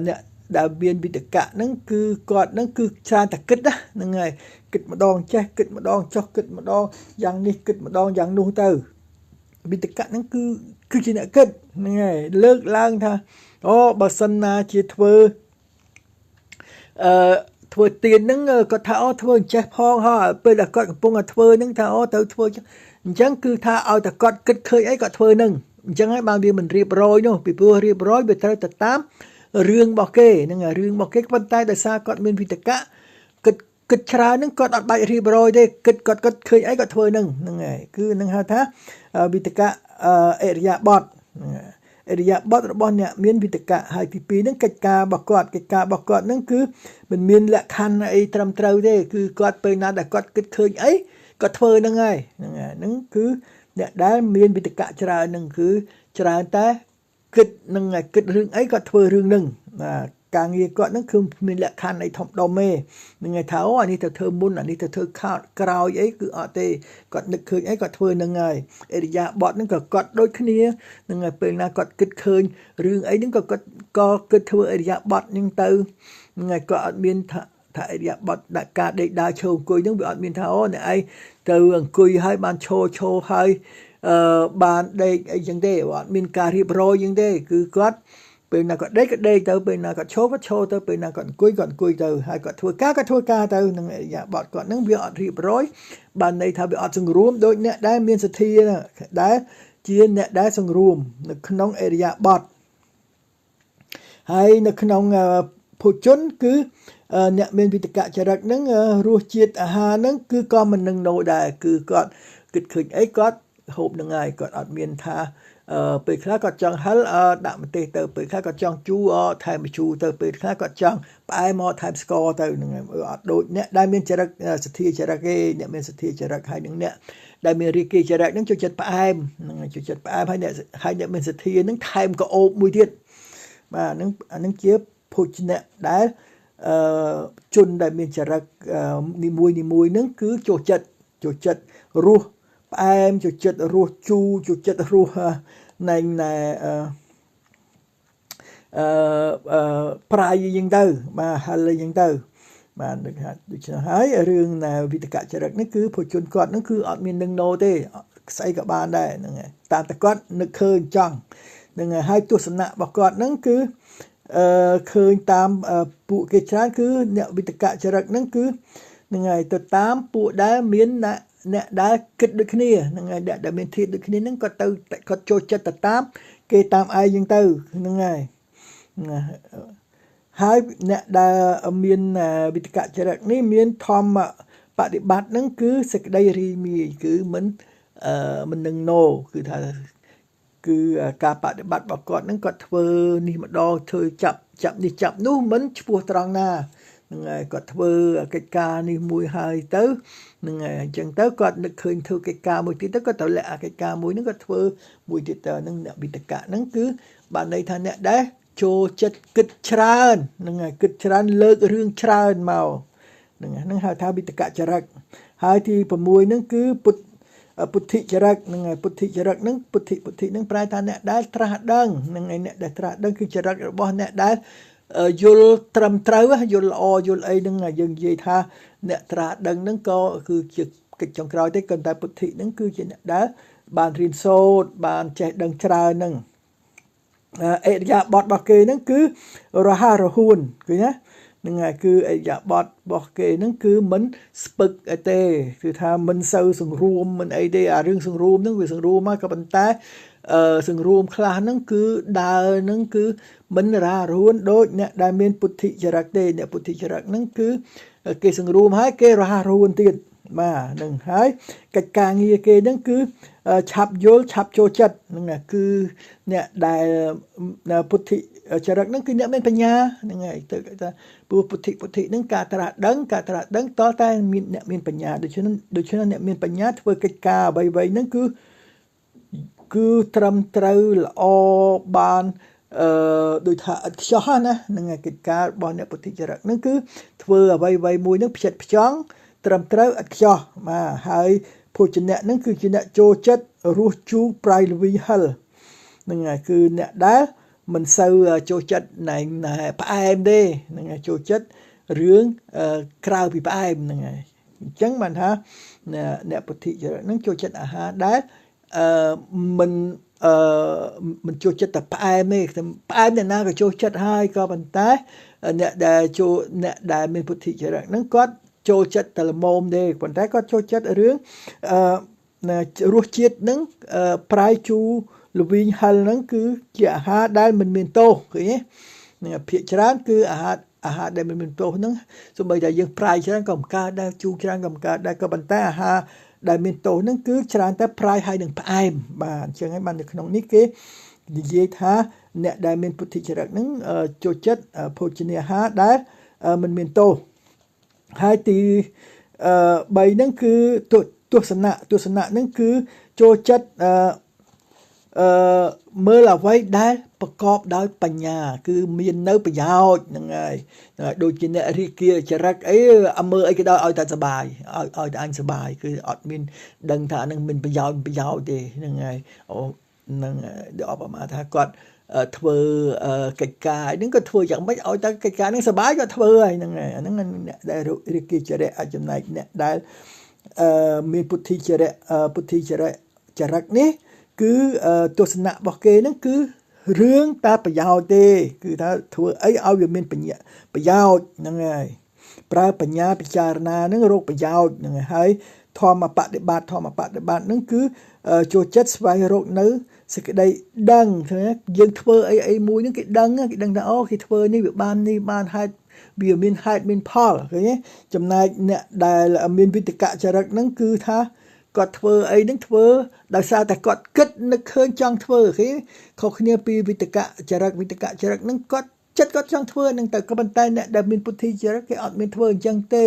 Speaker 1: អ្នកដែលមានវិតកៈហ្នឹងគឺគាត់ហ្នឹងគឺច្រើនតែគិតណាហ្នឹងហើយគិតម្ដងចេះគិតម្ដងចុះគិតម្ដងយ៉ាងនេះគិតម្ដងយ៉ាងនោះទៅវិតកៈហ្នឹងគឺជាអ្នកគិតហ្នឹងហើយលើកឡើងថាអូបើសិនណាជាធ្វើធ្វើទៀនហ្នឹងគាត់ថាអូធ្វើអញ្ចេះផងហ៎ពេលដែលគាត់កំពុងតែធ្វើហ្នឹងថាអូទៅធ្វើអញ្ចឹងគឺថាឲ្យតែគាត់គិតឃើញអីគាត់ធ្វើហ្នឹងអញ្ចឹងហើយបានវាមិនរៀបរយនោះពីព្រោះរៀបរយវាត្រូវទៅតាមរឿងរបស់គេហ្នឹងហើយរឿងរបស់គេប៉ុន្តែដោយសារគាត់មានវិតកៈគិតច្រើនហ្នឹងគាត់អត់បាច់រៀបរយទេគិតគាត់ឃើញអីគាត់ធ្វើហ្នឹងហើយគឺនឹងហៅថាវិតកៈអរិយាបថអរិយាបថរបស់អ្នកមានវិតកៈហើយទី2ហ្នឹងកិច្ចការរបស់គាត់ហ្នឹងគឺមិនមានលក្ខខណ្ឌអីត្រឹមត្រូវទេគឺគាត់ពេលណាដែលគាត់គិតឃើញអីគាត់ធ្វើហ្នឹងហើយហ្នឹងគឺអ្នកដែលមានវិតកៈច្រើនហ្នឹងគឺច្រើនតែគិតនឹងគិតរឿងអីគាត់ធ្វើរឿងហ្នឹងបាទការងារគាត់ហ្នឹងគឺមានលក្ខខណ្ឌអីធំដុំទេនឹងគេថាអូអានេះទៅធ្វើមុនអានេះទៅធ្វើក្រោយអីគឺអត់ទេគាត់នឹកឃើញអីគាត់ធ្វើហ្នឹងហើយអរិយាបថហ្នឹងក៏គាត់ដូចគ្នានឹងពេលណាគាត់គិតឃើញរឿងអីហ្នឹងក៏គាត់គិតធ្វើអរិយាបថហ្នឹងទៅនឹងគាត់អត់មានថាអរិយាបថដាក់ការដេកដើរឈរអង្គុយហ្នឹងវាអត់មានថាអូអ្នកឯងទៅអង្គុយហើយបានឈរហើយបានដេកអីចឹងទេអត់មានការរៀបរយចឹងទេគឺគាត់ពេលណាគាត់ដេកទៅពេលណាគាត់ឈរទៅពេលណាគាត់អង្គុយទៅហើយគាត់ធ្វើការទៅនឹងអរិយាបថគាត់ហ្នឹងវាអត់រៀបរយបានន័យថាវាអត់សង្រួមដូចអ្នកដែលមានសទ្ធាដែលជាអ្នកដែលសង្រួមនៅក្នុងអរិយាបថហើយនៅក្នុងភោជនគឺអ្នកមានវិតកៈចរិតហ្នឹងរសជាតិអាហារហ្នឹងគឺក៏មិននឹងណូដែរគឺគាត់គិតឃើញអីគាត់ហូបនឹងហើយគាត់អត់មានថាពេលខ្លះគាត់ចង់ហិលដាក់ម្ទេសទៅពេលខ្លះគាត់ចង់ជូរថែមម្ជូរទៅពេលខ្លះគាត់ចង់ផ្អែមថែមស្ករទៅហ្នឹងអត់ដូចអ្នកដែលមានចរិតសទ្ធាចរិតទេអ្នកមានសទ្ធាចរិតហើយនឹងអ្នកដែលមានរាគីចរិតហ្នឹងចូលចិត្តផ្អែមហ្នឹងចូលចិត្តផ្អែមហើយអ្នកមានសទ្ធាហ្នឹងថែមក្អូបមួយទៀតបាទហ្នឹងជាភោជនៈដែលជនដែលមានចរិតនីមួយហ្នឹងគឺចូលចិត្តរសផ្អែមចូលចិត្តរសជូរចូលចិត្តរសណែប្រៃយ៉ាងទៅបាទហិលយ៉ាងទៅបាទដូច្នេះហើយរឿងវិតកៈចរិតនេះគឺភោជនគាត់ហ្នឹងគឺអត់មាននឹងណូទេស្អីក៏បានដែរហ្នឹងហើយតាមតែគាត់នឹកឃើញចង់ហ្នឹងហើយទស្សនៈរបស់គាត់ហ្នឹងគឺឃើញតាមពួកគេច្រើនគឺអ្នកវិតកៈចរិតហ្នឹងគឺហ្នឹងហើយទៅតាមពួកដែលមានអ្នកដែលគិតដូចគ្នាហ្នឹងហើយអ្នកដែលមានធាតុដូចគ្នាហ្នឹងគាត់ចូលចិត្តទៅតាមគេតាមឯងហ្នឹងទៅហ្នឹងហើយហើយអ្នកដែលមានវិតកៈចរិតនេះមានធម្មបដិបត្តិហ្នឹងគឺសេចក្តីរីមាយគឺមិននឹងណូគឺថាគឺការបដិបត្តិរបស់គាត់ហ្នឹងគាត់ធ្វើនេះម្ដងធ្វើចាប់នេះចាប់នោះមិនឈ្មោះត្រង់ណាហ្នឹងហើយគាត់ធ្វើកិច្ចការនេះមួយហើយទៅហ្នឹងហើយអញ្ចឹងទៅគាត់នឹកឃើញធ្វើកិច្ចការមួយទៀតទៅគាត់ទៅលាក់កិច្ចការមួយហ្នឹងគាត់ធ្វើមួយទៀតទៅហ្នឹងអ្នកវិតកៈហ្នឹងគឺបានន័យថាអ្នកដែលចូលចិត្តគិតច្រើនហ្នឹងហើយគិតច្រើនលើករឿងច្រើនមកហ្នឹងហៅថាវិតកៈចរិតហើយទី6ហ្នឹងគឺពុទ្ធិចរិតហ្នឹងហើយពុទ្ធិចរិតហ្នឹងពុទ្ធិហ្នឹងប្រែថាអ្នកដែលត្រាស់ដឹងហ្នឹងហើយអ្នកដែលត្រាស់ដឹងគឺចរិតរបស់អ្នកដែលយល់ត្រឹមត្រូវយល់ល្អយល់អីហ្នឹងយើងនិយាយថាអ្នកត្រាស់ដឹងហ្នឹងក៏គឺជាកិច្ចចុងក្រោយទេប៉ុន្តែពុទ្ធិហ្នឹងគឺជាអ្នកដែលបានរៀនសូត្របានចេះដឹងច្រើនហ្នឹងអរិយាបថរបស់គេហ្នឹងគឺរហ័សរហួនឃើញណាហ្នឹងហើយគឺអរិយាបថរបស់គេហ្នឹងគឺមិនស្ពឹកអីទេគឺថាមិនសូវសង្រួមមិនអីទេអារឿងសង្រួមហ្នឹងវាសង្រួមមកក៏ប៉ុន្តែសង្រួមខ្លះហ្នឹងគឺដើរហ្នឹងគឺមិនរហ័សរហួនដូចអ្នកដែលមានពុទ្ធិចរិតទេអ្នកពុទ្ធិចរិតហ្នឹងគឺគេសង្រួមហើយគេរហ័សរហួនទៀតបាទហ្នឹងហើយកិច្ចការងារគេហ្នឹងគឺឆាប់យល់ឆាប់ចូលចិត្តហ្នឹងគឺអ្នកដែលពុទ្ធិចរិតហ្នឹងគឺអ្នកមានបញ្ញាហ្នឹងហើយទៅថាព្រោះពុទ្ធិហ្នឹងការត្រាស់ដឹងតតែមានអ្នកមានបញ្ញាដូច្នេះអ្នកមានបញ្ញាធ្វើកិច្ចការអ្វីៗហ្នឹងគឺត្រឹមត្រូវល្អបានដូចថាឥតខ្ចោះណាហ្នឹងហើយកិច្ចការរបស់អ្នកពុទ្ធិចរិតហ្នឹងគឺធ្វើអ្វីមួយហ្នឹងផ្ចិតផ្ចង់ត្រឹមត្រូវឥតខ្ចោះបាទហើយភោជនៈហ្នឹងគឺជាអ្នកចូលចិត្តរសជូរប្រៃល្វីហិល នឹងហើយគឺអ្នកដែលមិនសូវចូលចិត្តណែផ្អែមទេនឹងហើយចូលចិត្តរឿងក្រៅពីផ្អែមហ្នឹងហើយអញ្ចឹងបានថាអ្នកពុទ្ធិចរិតហ្នឹងចូលចិត្តអាហារដែលមិនមិនចូលចិត្តតែផ្អែមទេផ្អែមអ្នកណាក៏ចូលចិត្តហើយក៏ប៉ុន្តែអ្នកដែលមានពុទ្ធិចរិតហ្នឹងគាត់ចូលចិត្តតែល្មមទេប៉ុន្តែគាត់ចូលចិត្តរឿងរសជាតិហ្នឹងប្រៃជូរល្វីងហិលហ្នឹងគឺជាអាហារដែលមិនមានទោសឃើញទេនឹងភាគច្រើនគឺអាហារដែលមិនមានទោសហ្នឹងសូម្បីតែយើងប្រៃច្រើនក៏មិនកើតដែរជូរច្រើនក៏មិនកើតដែរក៏ប៉ុន្តែអាហារដែលមានទោសហ្នឹងគឺច្រើនតែប្រៃហើយនឹងផ្អែមបាទអញ្ចឹងហើយបាននៅក្នុងនេះគេនិយាយថាអ្នកដែលមានពុទ្ធិចរិតហ្នឹងចូលចិត្តភោជនាហារដែលមិនមានទោសហើយទី3ហ្នឹងគឺទស្សនៈហ្នឹងគឺចូលចិត្តមើលអ្វីដែលប្រកបដោយបញ្ញាគឺមាននៅប្រយោជន៍ហ្នឹងហើយដូចជាអ្នករិគាចរិតអីមើលអីក៏ដោយឲ្យតែសบายឲ្យតែអញសบายគឺអត់មានដឹងថានឹងមានប្រយោជន៍ទេហ្នឹងហើយហ្នឹងដូចអបមាថាគាត់ធ្វើកិច្ចការហ្នឹងក៏ធ្វើយ៉ាងម៉េចឲ្យតែកិច្ចការហ្នឹងសบายក៏ធ្វើហើយហ្នឹងហើយអាហ្នឹងអ្នកដែលរិគាចរិតអាចចំណែកអ្នកដែលមានពុទ្ធិចរិតនេះគឺទស្សនៈរបស់គេហ្នឹងគឺរឿងតែប្រយោជន៍ទេគឺថាធ្វើអីឲ្យវាមានប្រយោជន៍ហ្នឹងហើយប្រើបញ្ញាពិចារណាហ្នឹងរកប្រយោជន៍ហ្នឹងហើយធម្មបដិបត្តិហ្នឹងគឺចូលចិត្តស្វែងរកនៅសេចក្តីដឹងយើងធ្វើអីមួយហ្នឹងគេដឹងថាអូគេធ្វើនេះវាបានហេតុវាមានហេតុមានផលឃើញទេចំណែកអ្នកដែលមានវិតកចរិតហ្នឹងគឺថាគាត់ធ្វើអីហ្នឹងធ្វើដោយសារតែគាត់គិតនឹកឃើញចង់ធ្វើឃើញខុសគ្នាពីវិតកចរិតហ្នឹងគាត់ចិត្តគាត់ចង់ធ្វើហ្នឹងតែក៏ប៉ុន្តែអ្នកដែលមានពុទ្ធិចរិតគេអត់មានធ្វើអញ្ចឹងទេ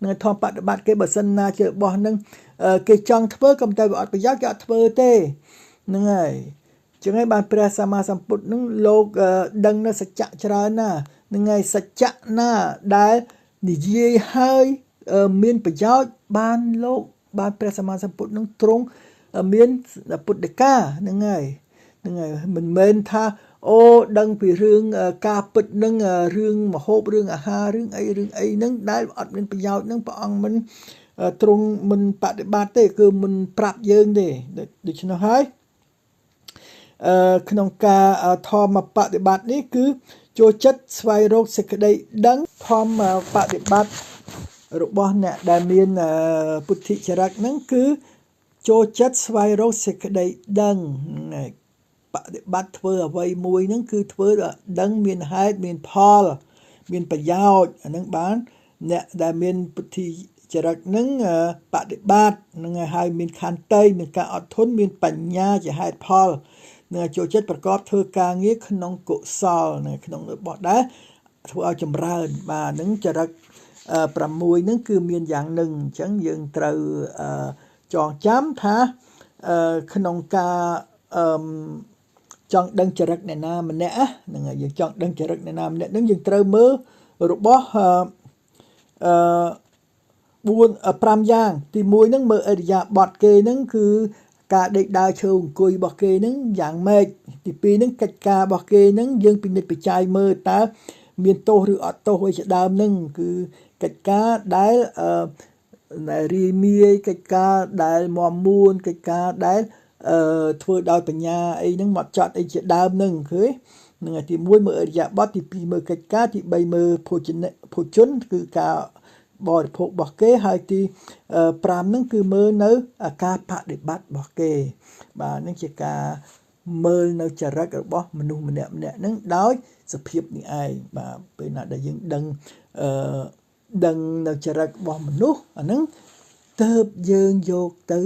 Speaker 1: នៅធម្មបដិបត្តិគេបើសិនណាជារបស់ហ្នឹងគេចង់ធ្វើក៏តែវាអត់ប្រយោជន៍គេអត់ធ្វើទេហ្នឹងហើយចឹងហើយបានព្រះសម្មាសម្ពុទ្ធហ្នឹងលោកដឹងនៅសច្ចៈច្រើនណាហ្នឹងហើយសច្ចៈណាដែលនិយាយហើយមានប្រយោជន៍បានលោកបានព្រះសម្មាសម្ពុទ្ធនឹងទ្រង់មានពុទ្ធកាហ្នឹងហើយមិនមែនថាអូដឹងពីរឿងការពិតនឹងរឿងមហូបរឿងអាហាររឿងអីហ្នឹងដែលអត់មានប្រយោជន៍ហ្នឹងព្រះអង្គមិនទ្រង់មិនបដិបត្តិទេគឺមិនប្រាប់យើងទេដូច្នោះហើយក្នុងការធម្មបដិបត្តិនេះគឺចូលចិត្តស្វែងរកសេចក្តីដឹងធម្មបដិបត្តិរបស់អ្នកដែលមានពុទ្ធិចរិតហ្នឹងគឺចូលចិត្តស្វែងរកសេចក្តីដឹងបដិបត្តិធ្វើអ្វីមួយហ្នឹងគឺធ្វើដឹងមានហេតុមានផលមានប្រយោជន៍អាហ្នឹងបានអ្នកដែលមានពុទ្ធិចរិតហ្នឹងបដិបត្តិហ្នឹងហើយមានខន្តីមានការអត់ធន់មានបញ្ញាជាហេតុផលនឹងចូលចិត្តប្រកបធ្វើការងារក្នុងកុសលក្នុងរបស់ដែលធ្វើឲ្យចម្រើនបាទហ្នឹងចរិត6ហ្នឹងគឺមានយ៉ាងនឹងអញ្ចឹងយើងត្រូវចងចាំថាក្នុងការចង់ដឹងចរិតអ្នកណាម្នាក់ហ្នឹងហើយយើងចង់ដឹងចរិតអ្នកណាម្នាក់ហ្នឹងយើងត្រូវមើលរបស់5យ៉ាងទី1ហ្នឹងមើលអរិយាបថគេហ្នឹងគឺការដេកដើរឈរអង្គុយរបស់គេហ្នឹងយ៉ាងម៉េចទី2ហ្នឹងកិច្ចការរបស់គេហ្នឹងយើងពិនិត្យពិច័យមើលតើមានទោសឬអត់ទោសអីជាដើមហ្នឹងគឺកិច្ចការដែលរីមាយកិច្ចការដែលមាំមួនកិច្ចការដែលធ្វើដោយបញ្ញាអីហ្នឹងមកចត់អីជាដើមហ្នឹងឃើញនឹងទី1មើលអរិយាបថទី2មើលកិច្ចការទី3មើលភោជនគឺការបរិភោគរបស់គេហើយទី5ហ្នឹងគឺមើលនៅការបដិបត្តិរបស់គេបាទហ្នឹងជាការមើលនៅចរិតរបស់មនុស្សម្នាក់ហ្នឹងដោយសភាពនេះឯងបាទពេលណាដែលយើងដឹងនៅចរិតរបស់មនុស្សអាហ្នឹងទើបយើងយកទៅ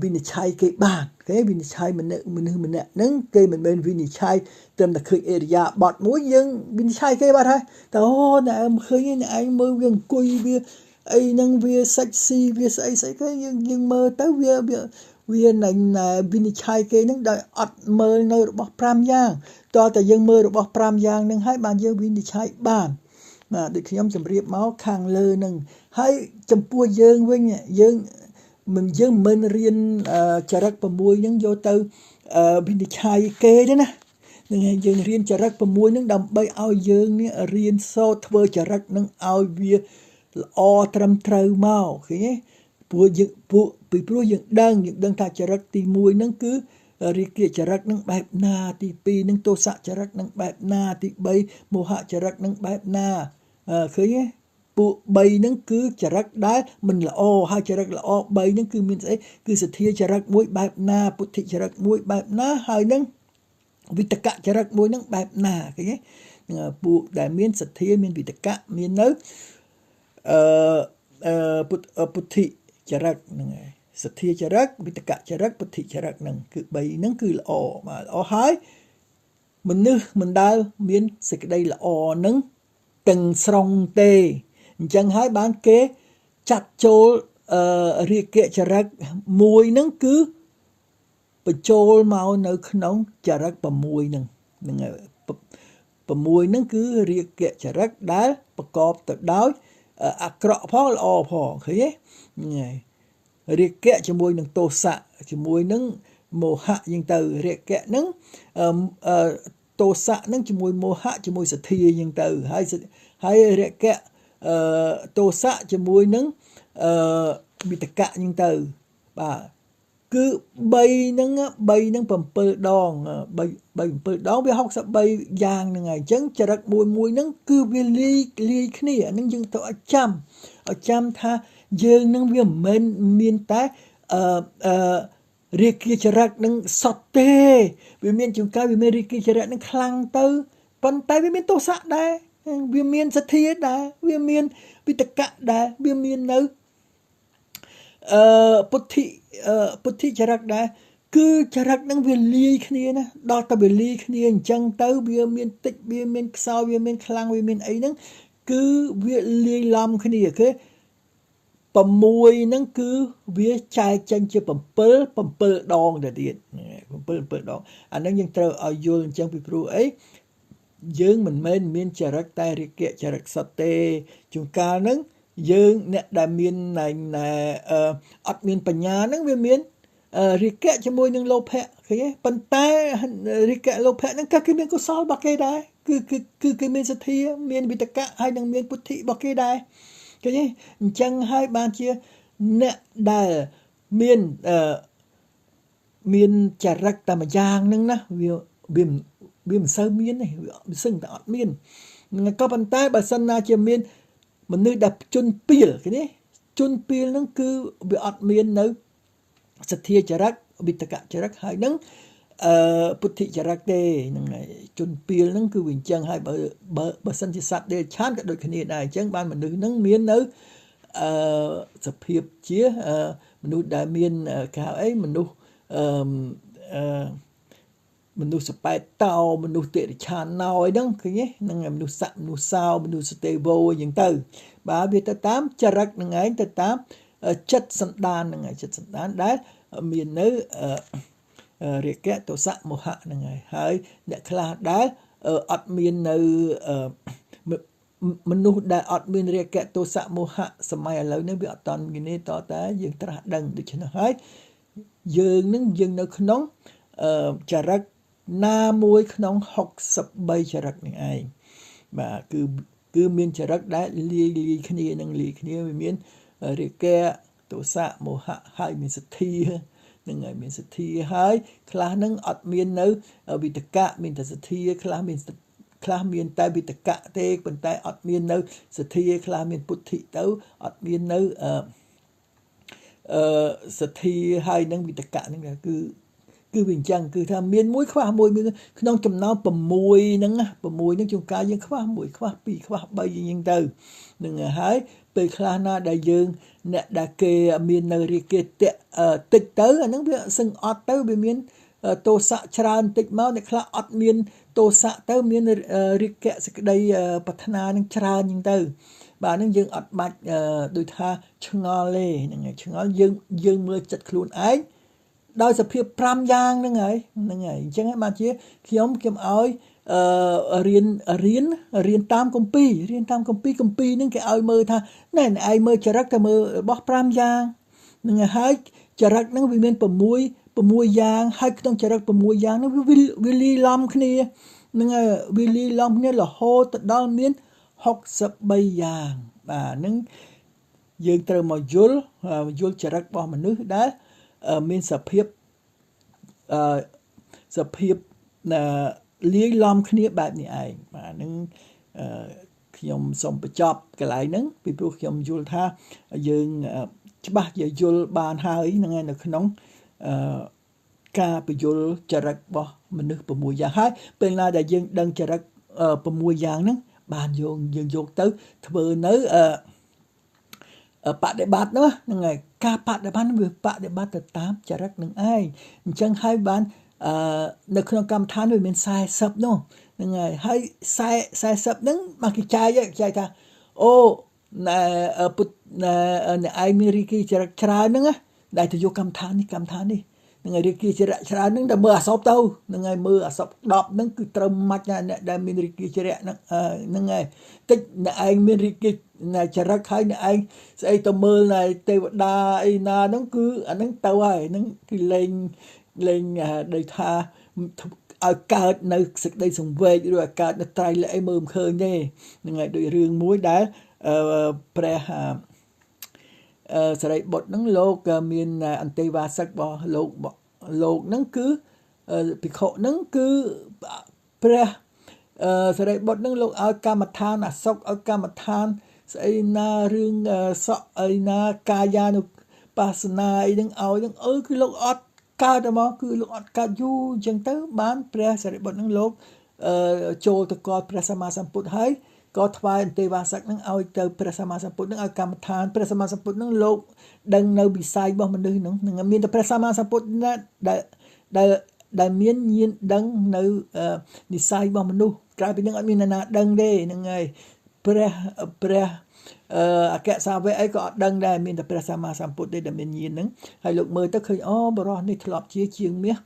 Speaker 1: វិនិច្ឆ័យគេបានគេវិនិច្ឆ័យមនុស្សម្នាក់ហ្នឹងគេមិនមែនវិនិច្ឆ័យត្រឹមតែឃើញអរិយាបថមួយយើងវិនិច្ឆ័យគេបាត់ហើយតើអូណែឃើញនេះឯងមើលវាអង្គុយវាអីហ្នឹងវាសាច់ស៊ីវាស្អីគេយើងមើលទៅវានឹងវិនិច្ឆ័យគេហ្នឹងដោយអត់មើលនៅរបស់5យ៉ាងតើតែយើងមើលរបស់5យ៉ាងហ្នឹងហើយបានយើងវិនិច្ឆ័យបានបាទដូចខ្ញុំជម្រាបមកខាងលើហ្នឹងហើយចំពោះយើងវិញយើងមិនរៀនចរិត6ហ្នឹងយកទៅ វិនិច្ឆ័យគេទេណានឹងហើយយើងរៀនចរិត6នឹងដើម្បីឲ្យយើងនេះរៀនសូត្រធ្វើចរិតនឹងឲ្យវាល្អត្រឹមត្រូវមកឃើញទេព្រោះយើងពីព្រោះយើងដឹងថាចរិតទី1នឹងគឺរាគចរិតនឹងបែបណាទី2នឹងទោសចរិតនឹងបែបណាទី3មោហចរិតនឹងបែបណាឃើញទេពួក3នឹងគឺចរិតដែលមិនល្អហើយចរិតល្អ3នឹងគឺមានស្អីគឺសទ្ធាចរិតមួយបែបណាពុទ្ធិចរិតមួយបែបណាហើយនឹងវិតកចរិតមួយនឹងបែបណាឃើញទេពួកដែលមានសទ្ធាមានវិតកមាននៅពុទ្ធិចរិតហ្នឹងហើយសទ្ធាចរិតវិតកចរិតពុទ្ធិចរិតហ្នឹងគឺ3ហ្នឹងគឺល្អបាទល្អហើយមនុស្សមិនដែលមានសេចក្តីល្អហ្នឹងទាំងស្រុងទេអញ្ចឹងហើយបានគេចាត់ចូលរាគចរិតមួយហ្នឹងគឺបញ្ចូលមកនៅក្នុងចរិត6ហ្នឹងហើយ6ហ្នឹងគឺរាគចរិតដែលប្រកបទៅដោយអាក្រក់ផងល្អផងឃើញទេហ្នឹងហើយរាគៈជាមួយនឹងទោសៈជាមួយនឹងមោហៈយ៉ាងទៅរាគៈហ្នឹងទោសៈហ្នឹងជាមួយមោហៈជាមួយសទ្ធាយ៉ាងទៅហើយរាគៈទោសៈជាមួយនឹងវិតកៈយ៉ាងទៅបាទគឺ3ហ្នឹង7ដង3 7ដងវា63យ៉ាងហ្នឹងហើយអញ្ចឹងចរិតមួយហ្នឹងគឺវាលាយគ្នាអាហ្នឹងយើងត្រូវឲ្យចាំថាយើងនឹងវាមិនមែនមានតែរាគចរិតនឹងសតទេវាមានជួនកាលវាមានរាគចរិតនឹងខ្លាំងទៅប៉ុន្តែវាមានទោសៈដែរវាមានសទ្ធាដែរវាមានវិតកៈដែរវាមាននៅពុទ្ធិចរិតដែរគឺចរិតនឹងវាលាយគ្នាណាដល់តែវាលាយគ្នាអញ្ចឹងទៅវាមានតិចវាមានខ្សោយវាមានខ្លាំងវាមានអីហ្នឹងគឺវាលាយឡំគ្នាគេ6ហ្នឹងគឺវាចែកចេញជា7ដងទៅទៀត7ដងអាហ្នឹងយើងត្រូវឲ្យយល់អញ្ចឹងពីព្រោះអីយើងមិនមែនមានចរិតតែរាគៈចរិតសុទ្ធទេជួនកាលហ្នឹងយើងអ្នកដែលមានអត់មានបញ្ញាហ្នឹងវាមានរាគៈជាមួយនឹងលោភៈឃើញទេប៉ុន្តែរាគៈលោភៈហ្នឹងក៏គេមានកុសលរបស់គេដែរគឺគេមានសទ្ធាមានវិតកៈហើយនឹងមានពុទ្ធិរបស់គេដែរឃើញទេអញ្ចឹងហើយបានជាអ្នកដែលមានចរិតតែម្យ៉ាងហ្នឹងណាវាមិនសូវមានទេវាសឹងតែអត់មានក៏ប៉ុន្តែបើសិនណាជាមានមនុស្សដែលជនពៀលឃើញទេជនពៀលហ្នឹងគឺវាអត់មាននៅសទ្ធាចរិតវិតកចរិតហើយនឹងពុទ្ធិចរិតទេហ្នឹងហើយជនពៀលហ្នឹងគឺវាអញ្ចឹងហើយបើសិនជាសត្វដេរឆានក៏ដូចគ្នាដែរអញ្ចឹងបានមនុស្សហ្នឹងមាននៅសភាពជាមនុស្សដែលមានគេហៅអីមនុស្សមនុស្សសបែតតោមនុស្សតិរិឆានណោអីហ្នឹងឃើញទេហ្នឹងមនុស្សស័កមនុស្សសោមនុស្សសតេវោអញ្ចឹងទៅបាទវាទៅតាមចរិតហ្នឹងឯងទៅតាមចិត្តសន្តានហ្នឹងឯងចិត្តសន្តានដែលមាននៅរាគៈទោសៈមោហៈហ្នឹងហើយអ្នកខ្លះដែលអត់មាននៅមនុស្សដែលអត់មានរាគៈទោសៈមោហៈសម័យឥឡូវនេះវាអត់តន់មានទេតតែយើងត្រាស់ដឹងដូច្នេះហើយយើងនៅក្នុងចរិតណាមួយក្នុង63ចរិតនេះឯងបាទគឺមានចរិតដែលលាយគ្នានឹងលាយគ្នាវាមានរាគៈទោសៈមោហៈហើយមានសទ្ធានឹងហើយមានសទ្ធាហើយខ្លះនឹងអត់មាននៅវិតកៈមានតែសទ្ធាខ្លះមានតែវិតកៈទេប៉ុន្តែអត់មាននៅសទ្ធាខ្លះមានពុទ្ធិទៅអត់មាននៅសទ្ធាហើយនឹងវិតកៈហ្នឹងគឺវាអញ្ចឹងគឺថាមានមួយខ្វះមួយក្នុងចំណោម6ហ្នឹងជួនកាលយើងខ្វះ1ខ្វះ2ខ្វះ3យ៉ាងទៅនឹងហើយពេលខ្លះណាដែលយើងអ្នកដែលគេមាននៅរាគៈតិចទៅអាហ្នឹងវាសឹងអត់ទៅវាមានទោសៈច្រើនតិចមកអ្នកខ្លះអត់មានទោសៈទៅមានរាគៈសេចក្តីប្រាថ្នានឹងច្រើនយ៉ាងទៅបាទហ្នឹងយើងអត់បាច់ដូចថាឆ្ងល់ទេហ្នឹងហើយឆ្ងល់យើងមើលចិត្តខ្លួនឯងដោយសភាព5យ៉ាងហ្នឹងហើយអញ្ចឹងហើយបានជាខ្ញុំឲ្យរៀនតាមគម្ពីរហ្នឹងគេឲ្យមើលថាណែឯងមើលចរិតទៅមើលរបស់5យ៉ាងហ្នឹងហើយចរិតហ្នឹងវាមាន6 6យ៉ាងហើយក្នុងចរិត6យ៉ាងនោះវាលីឡំគ្នានឹងវាលីឡំគ្នារហូតទៅដល់មាន63យ៉ាងបាទនឹងយើងត្រូវមកយល់ចរិតរបស់មនុស្សដែលមានសភាពលាយឡំគ្នាបែបនេះឯងបាទនឹងខ្ញុំសូមបញ្ចប់កន្លែងហ្នឹងពីព្រោះខ្ញុំយល់ថាយើងច្បាស់ជាយល់បានហើយហ្នឹងឯងនៅក្នុងការបញ្យល់ចរិតរបស់មនុស្ស6យ៉ាងហើយពេលណាដែលយើងដឹងចរិត6យ៉ាងហ្នឹងបានយើងយកទៅធ្វើនៅបដិបត្តិហ្នឹងហើយការបដិបត្តិវាបដិបត្តិទៅតាមចរិតនឹងឯងអញ្ចឹងហើយបាននៅក្នុងកម្មដ្ឋានវាមាន40នោះហ្នឹងហើយ40ហ្នឹងមកគេចែកថាអូណែពុទ្ធណែឯងមានរីកចរិតច្រើនហ្នឹងដែលទៅយកកម្មដ្ឋាននេះហ្នឹងហើយរីកចរិតច្រើនហ្នឹងដែលមើលអសពទៅហ្នឹងហើយមើលអសព10ហ្នឹងគឺត្រូវមាច់អ្នកដែលមានរីកចរិតហ្នឹងហើយតិចអ្នកឯងមានរីកចរិតហើយអ្នកឯងស្អីទៅមើលណែទេវតាអីណាហ្នឹងគឺអាហ្នឹងទៅហើយហ្នឹងគឺលេងដោយថាឲ្យកើតនៅសេចក្តីសង្វេគឬឲ្យកើតនៅត្រៃលក្ខអីមើលមិនឃើញទេហ្នឹងហើយដូចរឿងមួយដែលព្រះសារីបុត្រហ្នឹងលោកមានអន្តេវាសិករបស់លោកហ្នឹងគឺភិក្ខុហ្នឹងគឺព្រះសារីបុត្រហ្នឹងលោកឲ្យកម្មដ្ឋានអសុខឲ្យកម្មដ្ឋានស្អីណារឿងសក់អីណាកាយានុបស្សនាអីហ្នឹងឲ្យហ្នឹងគឺលោកអត់កើតមកគឺលោកអត់កើតយូរអញ្ចឹងទៅបានព្រះសារីបុត្រហ្នឹងលោកចូលទៅកល់ព្រះសម្មាសម្ពុទ្ធហើយក៏ថ្វាយអន្តេវាសិកហ្នឹងឲ្យទៅព្រះសម្មាសម្ពុទ្ធហ្នឹងឲ្យកម្មដ្ឋានព្រះសម្មាសម្ពុទ្ធហ្នឹងលោកដឹងនៅវិស័យរបស់មនុស្សហ្នឹងមានតែព្រះសម្មាសម្ពុទ្ធណាដែលមានញាណដឹងនៅនិស័យរបស់មនុស្សក្រៅពីហ្នឹងអត់មានអ្នកណាដឹងទេហ្នឹងហើយព្រះអគ្គសាវកអីក៏អត់ដឹងដែរមានតែព្រះសម្មាសម្ពុទ្ធទេដែលមានញាណហ្នឹងហើយលោកមើលទៅឃើញបរិះនេះធ្លាប់ជាងមាស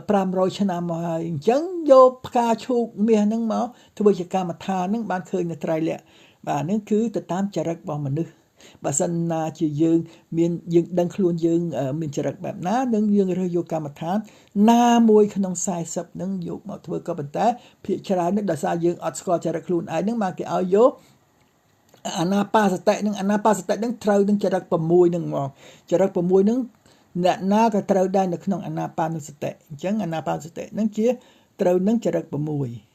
Speaker 1: 500ឆ្នាំមកហើយអញ្ចឹងយកផ្កាឈូកមាសហ្នឹងមកធ្វើជាកម្មដ្ឋានហ្នឹងបានឃើញនៅត្រៃលក្ខបាទហ្នឹងគឺទៅតាមចរិតរបស់មនុស្សបើសិនណាជាយើងដឹងខ្លួនយើងមានចរិតបែបណានឹងយើងរើសយកកម្មដ្ឋានណាមួយក្នុង40ហ្នឹងយកមកធ្វើក៏ប៉ុន្តែភាគច្រើននេះដោយសារយើងអត់ស្គាល់ចរិតខ្លួនឯងហ្នឹងបានគេឲ្យយកអាណាបាសតិហ្នឹងត្រូវនឹងចរិត6ហ្នឹងមកចរិត6ហ្នឹងអ្នកណាក៏ត្រូវដែរនៅក្នុងអាណាបានុសតិអញ្ចឹងអាណាបានុសតិហ្នឹងជាត្រូវនឹងចរិត6